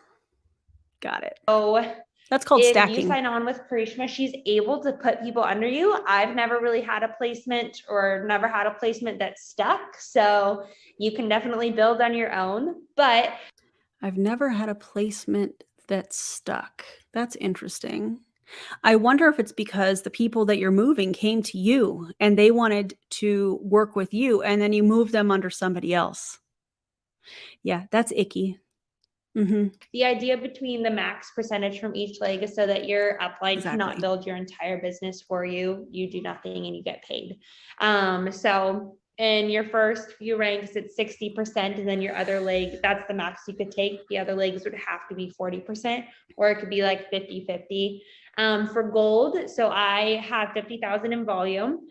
Got it. So that's called stacking. If you sign on with Karishma, she's able to put people under you. I've never really had a placement or never had a placement that stuck. So you can definitely build on your own, but I've never had a placement that stuck. That's interesting. I wonder if it's because the people that you're moving came to you and they wanted to work with you and then you move them under somebody else. Yeah, that's icky. Mm-hmm. The idea between the max percentage from each leg is so that your upline cannot build your entire business for you. You do nothing and you get paid. So in your first few ranks, it's 60%, and then your other leg, that's the max you could take. The other legs would have to be 40%, or it could be like 50-50. For gold, so I have 50,000 in volume.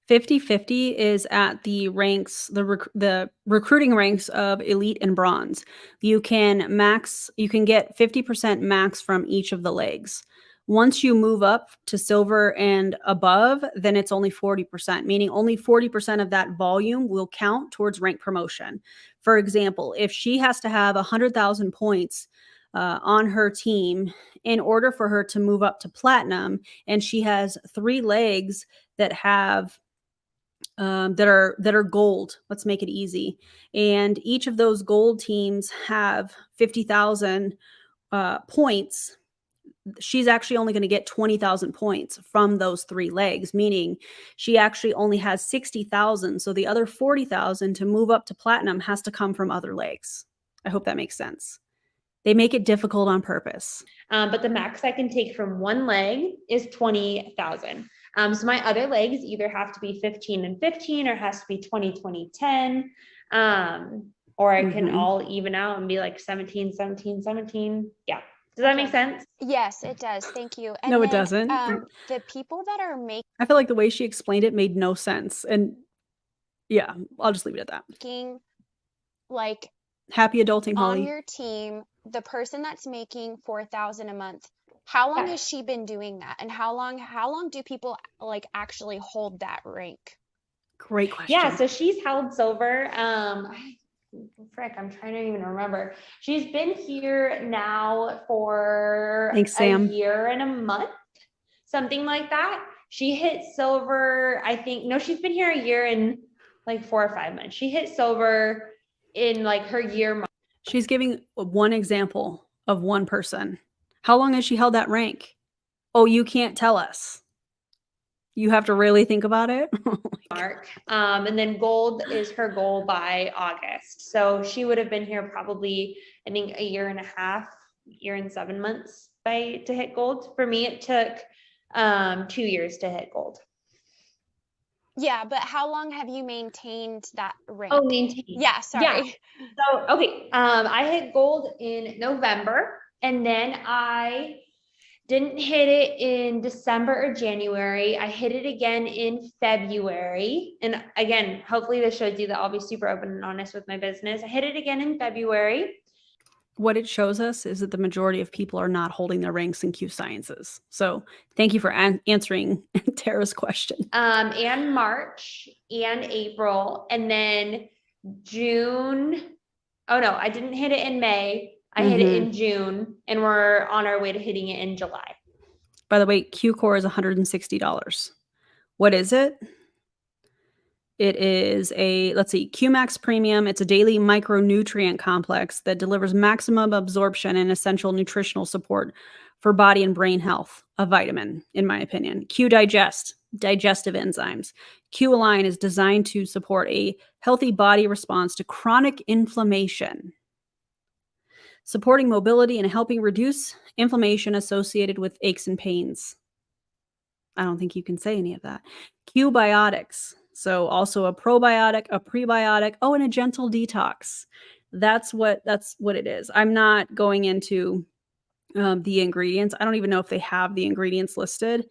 50-50 is at the ranks, the recruiting ranks of elite and bronze. You can get 50% max from each of the legs. Once you move up to silver and above, then it's only 40%, meaning only 40% of that volume will count towards rank promotion. For example, if she has to have 100,000 points on her team in order for her to move up to platinum, and she has 3 legs that have that are gold. Let's make it easy. And each of those gold teams have 50,000 points. She's actually only going to get 20,000 points from those 3 legs, meaning she actually only has 60,000. So the other 40,000 to move up to platinum has to come from other legs. I hope that makes sense. They make it difficult on purpose. But the max I can take from one leg is 20,000. So my other legs either have to be 15 and 15 or has to be 20, 20, 10. Or I can all even out and be like 17, 17, 17. Yeah. Does that make sense? Yes, it does. Thank you. And No, it then, doesn't. the people that are I feel like the way she explained it made no sense. And yeah, I'll just leave it at that. making, like, Happy adulting, on Holly. your team, the person that's making 4,000 a month, how long Yeah. has she been doing that? And how long do people like actually hold that rank? Great question. Yeah, so she's held silver. Frick, I'm trying to even remember. She's been here now for Thanks, a Sam. year and a month, something like that. She hit silver, I think. No, she's been here a year and like 4 or 5 months. She hit silver in like her year mark. She's giving one example of one person. How long has she held that rank? Oh, you can't tell us. You have to really think about it. And then gold is her goal by August. So she would have been here probably, I think, a year and a half, year and 7 months to hit gold. For me, it took 2 years to hit gold. Yeah, but how long have you maintained that rank? Oh, maintain. Yeah, sorry. So, okay. I hit gold in November, and then I didn't hit it in December or January. I hit it again in February. And again, hopefully this shows you that I'll be super open and honest with my business. I hit it again in February. What it shows us is that the majority of people are not holding their ranks in Q Sciences. So thank you for answering Tara's question. And March and April, and then June. Oh no, I didn't hit it in May. I hit it in June, and we're on our way to hitting it in July. By the way, Q Core is $160. What is it? It is a, let's see, QMax Premium. It's a daily micronutrient complex that delivers maximum absorption and essential nutritional support for body and brain health. A vitamin, in my opinion. Q Digest, digestive enzymes. Q Align is designed to support a healthy body response to chronic inflammation, supporting mobility and helping reduce inflammation associated with aches and pains. I don't think you can say any of that. Q Biotics. So also a probiotic, a prebiotic, and a gentle detox. That's what it is. I'm not going into the ingredients. I don't even know if they have the ingredients listed.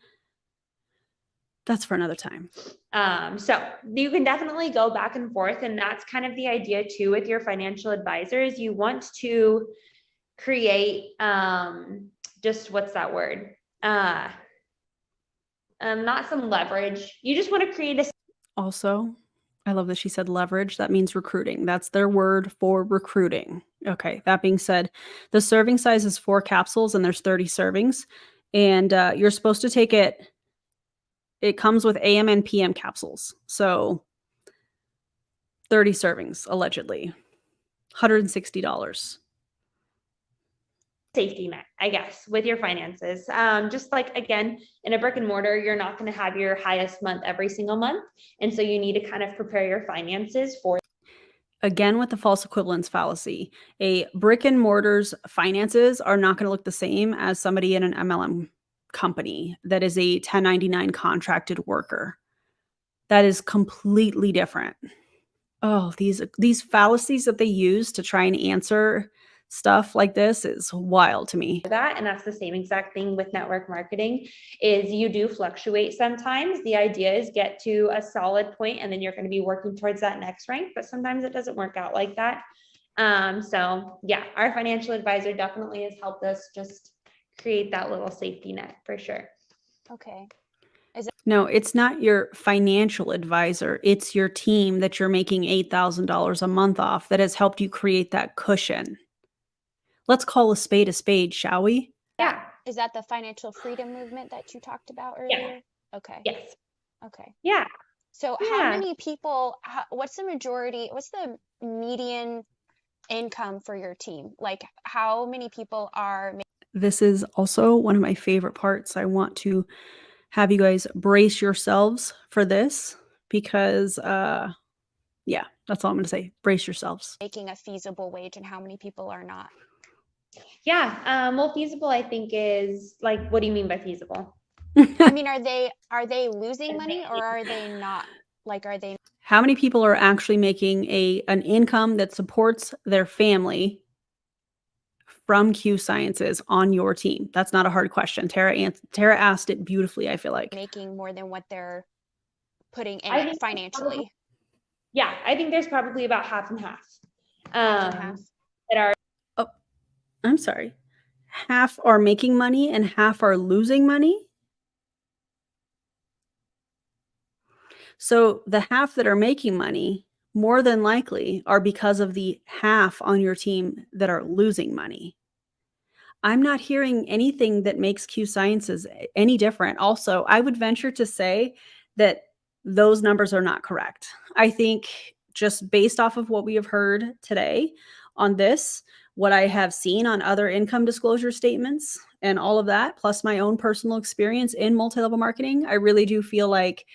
That's for another time. So you can definitely go back and forth, and that's kind of the idea too with your financial advisors. You want to create just what's that word? Not some leverage. You just want to create a. Also, I love that she said leverage. That means recruiting. That's their word for recruiting. Okay. That being said, the serving size is 4 capsules and there's 30 servings. And you're supposed to take it. It comes with AM and PM capsules. So 30 servings, allegedly. $160. Safety net, I guess, with your finances. Just like, again, in a brick and mortar, you're not going to have your highest month every single month. And so you need to kind of prepare your finances for. Again, with the false equivalence fallacy, a brick and mortar's finances are not going to look the same as somebody in an MLM company that is a 1099 contracted worker. That is completely different. Oh, these fallacies that they use to try and answer stuff like this is wild to me. And that's the same exact thing with network marketing. Is you do fluctuate sometimes. The idea is get to a solid point and then you're going to be working towards that next rank, but sometimes it doesn't work out like that. So yeah, our financial advisor definitely has helped us just create that little safety net for sure. Okay. No, it's not your financial advisor. It's your team that you're making $8,000 a month off that has helped you create that cushion. Let's call a spade, shall we? Yeah. Is that the financial freedom movement that you talked about earlier? Okay. Yes. Okay. Yeah. So how Yeah. many people, what's the median income for your team? Like how many people are This is also one of my favorite parts. I want to have you guys brace yourselves for this because, yeah, that's all I'm going to say. Brace yourselves. making a feasible wage and how many people are not? Yeah. Well, feasible, I think, is like, what do you mean by feasible? I mean, are they losing money or are they not? Like, are they How many people are actually making an income that supports their family from Q Sciences on your team? That's not a hard question. Tara asked it beautifully, I feel like. making more than what they're putting in I it think financially? Yeah, I think there's probably about half and half. Half and half. That are Oh, I'm sorry. Half are making money and half are losing money? So the half that are making money, more than likely, are because of the half on your team that are losing money. I'm not hearing anything that makes Q Sciences any different. Also, I would venture to say that those numbers are not correct. I think just based off of what we have heard today on this, what I have seen on other income disclosure statements and all of that, plus my own personal experience in multi-level marketing, I really do feel like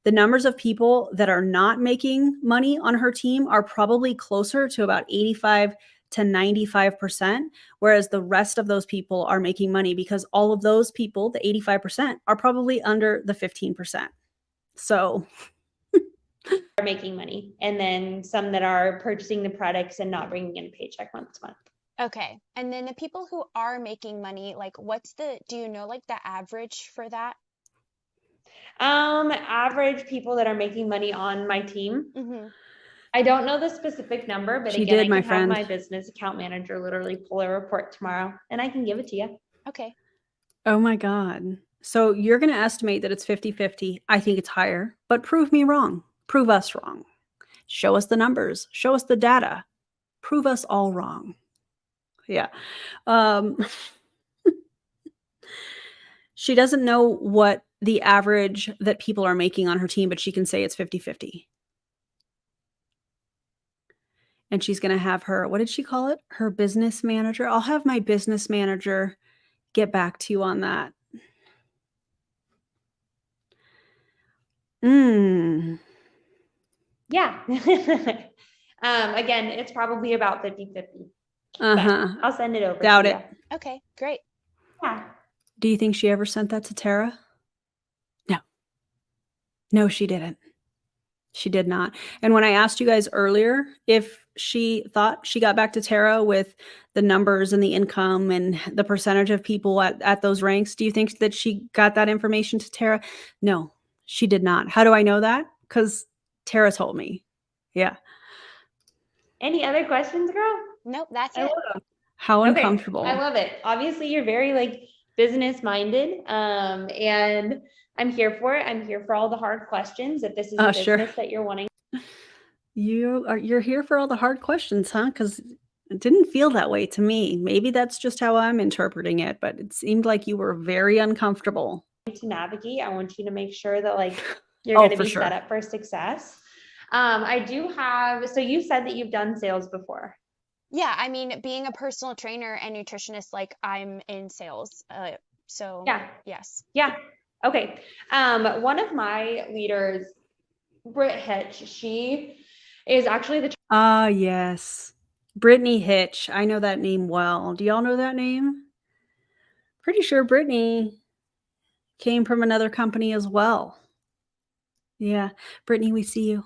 the numbers of people that are not making money on her team are probably closer to about 85 to 95%, whereas the rest of those people are making money because all of those people, the 85%, are probably under the 15%. So making money, and then some that are purchasing the products and not bringing in a paycheck month to month. Okay. And then the people who are making money, like do you know like the average for that? Average people that are making money on my team. Mm-hmm. I don't know the specific number, but She again, did, I my can have friend. my business account manager literally pull a report tomorrow and I can give it to you. Okay. Oh my God. So you're going to estimate that it's 50-50. I think it's higher, but prove me wrong. Prove us wrong. Show us the numbers. Show us the data. Prove us all wrong. Yeah. She doesn't know what the average that people are making on her team, but she can say it's 50-50. And she's going to have her, what did she call it? Her business manager. I'll have my business manager get back to you on that. Yeah. Again, it's probably about 50-50. Uh-huh. I'll send it over. Doubt to it. you. Okay, great. Yeah. Do you think she ever sent that to Tara? No. No, she didn't. She did not. And when I asked you guys earlier if she thought she got back to Tara with the numbers and the income and the percentage of people at those ranks, do you think that she got that information to Tara? No, she did not. How do I know that? Because Tara told me. Yeah. Any other questions, girl? Nope, that's I it. love them. How Okay, uncomfortable. I love it. Obviously, you're very like business minded, and I'm here for it. I'm here for all the hard questions. If this is a Sure. business that you're wanting, You're here for all the hard questions, huh? Because it didn't feel that way to me. Maybe that's just how I'm interpreting it, but it seemed like you were very uncomfortable. to navigate, I want you to make sure that like you're Oh, going to for be sure. set up for success. I do have. So you said that you've done sales before. Yeah, I mean, being a personal trainer and nutritionist, like I'm in sales. So Yeah. yes. Yeah. Okay. One of my leaders, Britt Hitch, she is actually the Ah, yes. Brittany Hitch. I know that name well. Do y'all know that name? Pretty sure Brittany came from another company as well. Yeah. Brittany, we see you.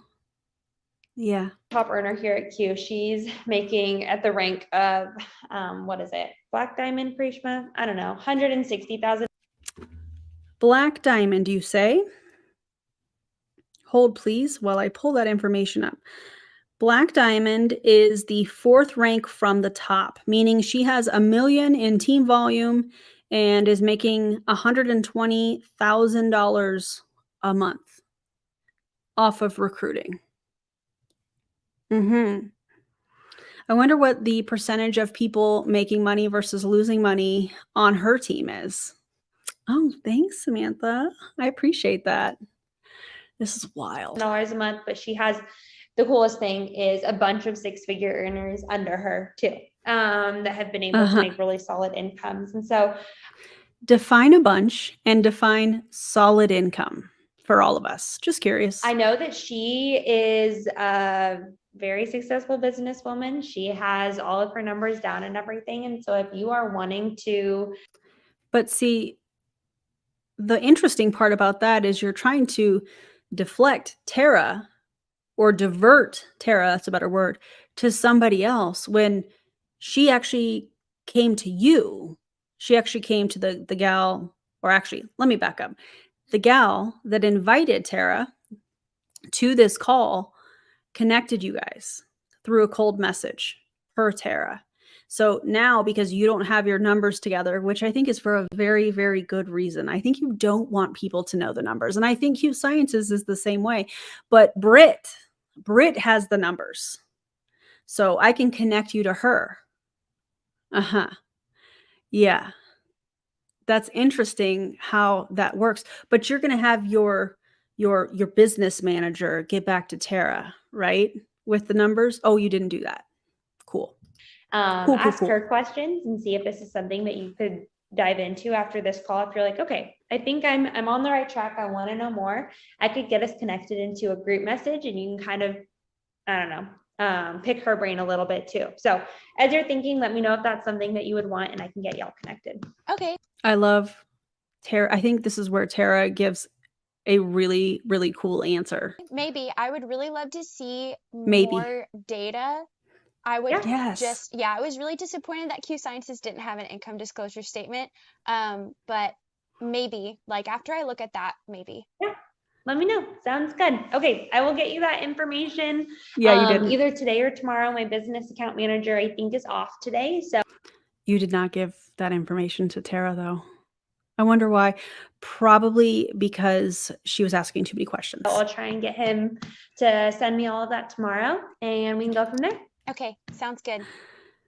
Yeah. top earner here at Q. She's making at the rank of what is it? Black Diamond, Prishma? I don't know, 160,000. Black Diamond, you say? Hold please while I pull that information up. Black Diamond is the 4th rank from the top, meaning she has $1 million in team volume and is making $120,000 a month off of recruiting. I wonder what the percentage of people making money versus losing money on her team is. Oh, thanks, Samantha. I appreciate that. This is wild. $1,000 a month, but she has the coolest thing is a bunch of six-figure earners under her too, that have been able to make really solid incomes. And so define a bunch and define solid income for all of us. Just curious. I know that she is a very successful businesswoman. She has all of her numbers down and everything. And so if you are wanting to. But see, the interesting part about that is you're trying to deflect Tara or divert Tara, that's a better word, to somebody else when she actually came to you. She actually came to the gal, or actually, let me back up. The gal that invited Tara to this call connected you guys through a cold message for Tara. So now, because you don't have your numbers together, which I think is for a very, very good reason. I think you don't want people to know the numbers. And I think Q Sciences is the same way. But Britt has the numbers. So I can connect you to her. Yeah. That's interesting how that works. But you're going to have your business manager get back to Tara, right? With the numbers. Oh, you didn't do that. Cool. Ask her questions and see if this is something that you could dive into after this call. If you're like, okay, I think I'm on the right track, I want to know more, I could get us connected into a group message and you can kind of, I don't know, pick her brain a little bit too. So as you're thinking, let me know if that's something that you would want and I can get y'all connected. Okay. I love Tara. I think this is where Tara gives a really, really cool answer. Maybe. I would really love to see Maybe. more data. I would Yes. I was really disappointed that Q Sciences didn't have an income disclosure statement. But maybe, like after I look at that, maybe. Yeah. Let me know. Sounds good. Okay. I will get you that information. Yeah, you did. Either today or tomorrow. My business account manager, I think, is off today. So you did not give that information to Tara, though. I wonder why. Probably because she was asking too many questions. I'll try and get him to send me all of that tomorrow and we can go from there. Okay. Sounds good.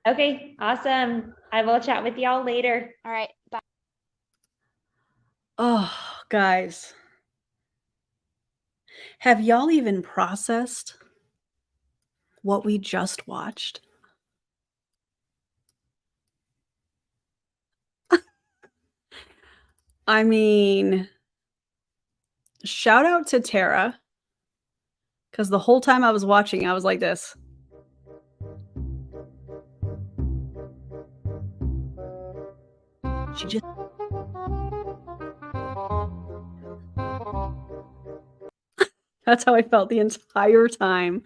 Okay. Awesome. I will chat with y'all later. All right. Bye. Oh, guys. Have y'all even processed what we just watched? I mean, shout out to Tara, because the whole time I was watching, I was like this. She just... That's how I felt the entire time.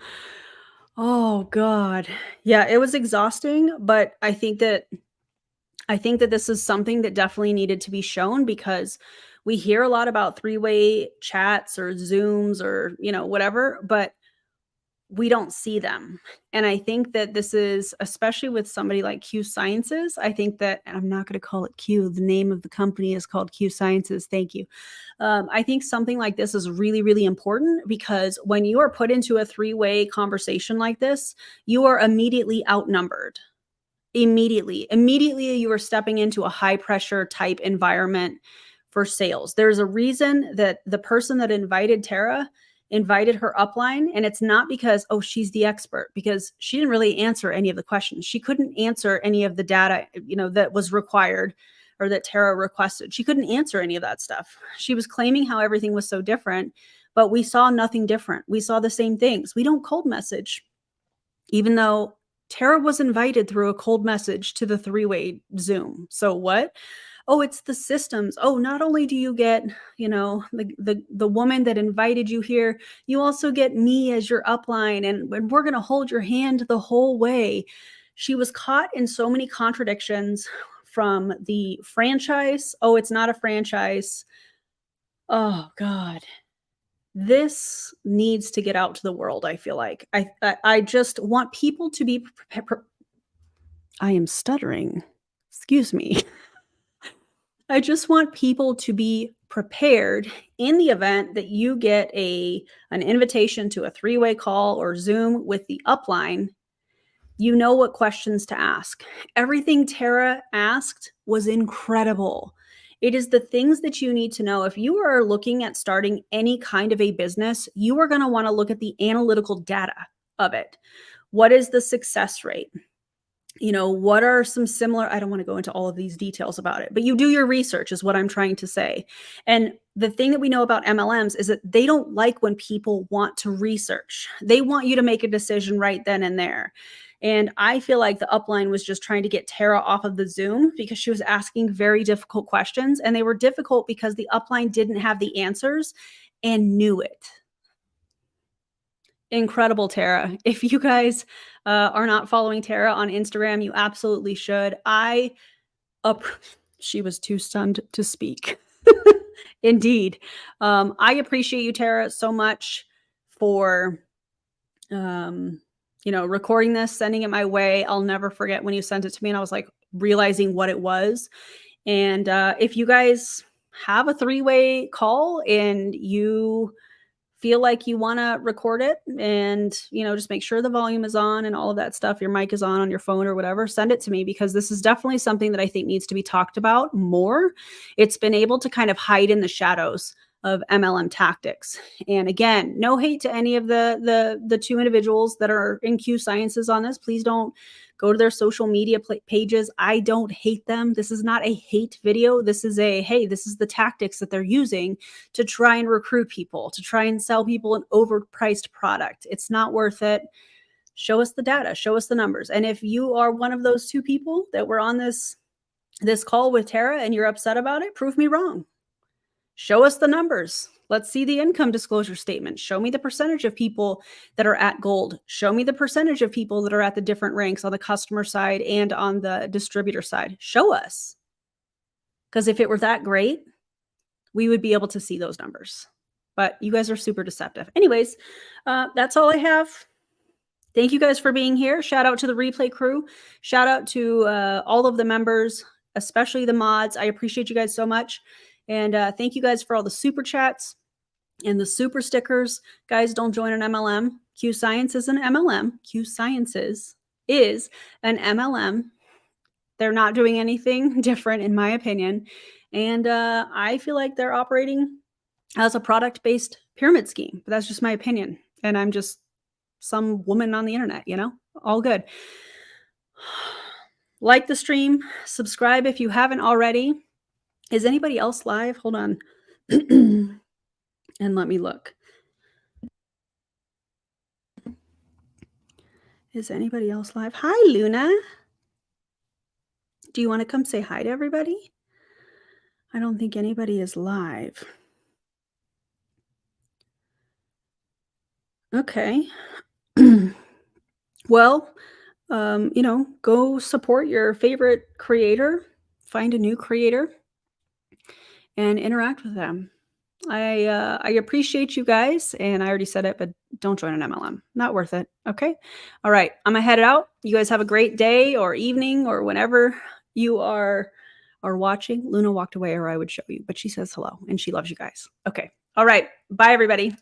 Oh, God. Yeah, it was exhausting, but I think that this is something that definitely needed to be shown because we hear a lot about three-way chats or Zooms or, whatever, but we don't see them. And I think that this is, especially with somebody like Q Sciences, I think that, and I'm not going to call it Q, the name of the company is called Q Sciences. Thank you. I think something like this is really, really important because when you are put into a three-way conversation like this, you are immediately outnumbered. Immediately you are stepping into a high pressure type environment for sales. There's a reason that the person that invited Tara invited her upline, and it's not because, oh, she's the expert, because she didn't really answer any of the questions. She couldn't answer any of the data, that was required or that Tara requested. She couldn't answer any of that stuff. She was claiming how everything was so different, but we saw nothing different. We saw the same things. We don't cold message, even though Tara was invited through a cold message to the three-way Zoom. So what? Oh, it's the systems. Oh, not only do you get, the woman that invited you here, you also get me as your upline, and we're going to hold your hand the whole way. She was caught in so many contradictions from the franchise. Oh, it's not a franchise. Oh, God. This needs to get out to the world, I feel like. I just want people to be I am stuttering. Excuse me. I just want people to be prepared in the event that you get an invitation to a three-way call or Zoom with the upline. You know what questions to ask. Everything Tara asked was incredible. It is the things that you need to know. If you are looking at starting any kind of a business, you are going to want to look at the analytical data of it. What is the success rate? You know, what are some similar, I don't want to go into all of these details about it, but you do your research is what I'm trying to say. And the thing that we know about MLMs is that they don't like when people want to research. They want you to make a decision right then and there. And I feel like the upline was just trying to get Tara off of the Zoom because she was asking very difficult questions, and they were difficult because the upline didn't have the answers and knew it. Incredible, Tara. If you guys are not following Tara on Instagram, you absolutely should. She was too stunned to speak. Indeed. I appreciate you, Tara, so much for, recording this, sending it my way. I'll never forget when you sent it to me and I was like realizing what it was. And if you guys have a 3-way call and you feel like you want to record it and, just make sure the volume is on and all of that stuff, your mic is on your phone or whatever, send it to me, because this is definitely something that I think needs to be talked about more. It's been able to kind of hide in the shadows of MLM tactics. And again, no hate to any of the 2 individuals that are in Q Sciences on this. Please don't go to their social media pages. I don't hate them. This is not a hate video. This is hey, this is the tactics that they're using to try and recruit people, to try and sell people an overpriced product. It's not worth it. Show us the data, show us the numbers. And if you are one of those 2 people that were on this call with Tara and you're upset about it, prove me wrong. Show us the numbers. Let's see the income disclosure statement. Show me the percentage of people that are at gold. Show me the percentage of people that are at the different ranks on the customer side and on the distributor side. Show us. Because if it were that great, we would be able to see those numbers. But you guys are super deceptive. Anyways, that's all I have. Thank you guys for being here. Shout out to the replay crew. Shout out to all of the members, especially the mods. I appreciate you guys so much. And thank you guys for all the super chats and the super stickers. Guys, don't join an MLM. Q Science is an MLM. Q Sciences is an MLM. They're not doing anything different, in my opinion. And I feel like they're operating as a product-based pyramid scheme. But that's just my opinion. And I'm just some woman on the internet, all good. Like the stream. Subscribe if you haven't already. Is anybody else live? Hold on. And let me look. Is anybody else live? Hi, Luna. Do you want to come say hi to everybody? I don't think anybody is live. Okay. Well, go support your favorite creator. Find a new creator and interact with them. I appreciate you guys, and I already said it, but don't join an MLM. Not worth it. Okay. All right. I'm gonna head out. You guys have a great day or evening or whenever you are watching. Luna walked away or I would show you, but she says hello and she loves you guys. Okay. All right. Bye, everybody.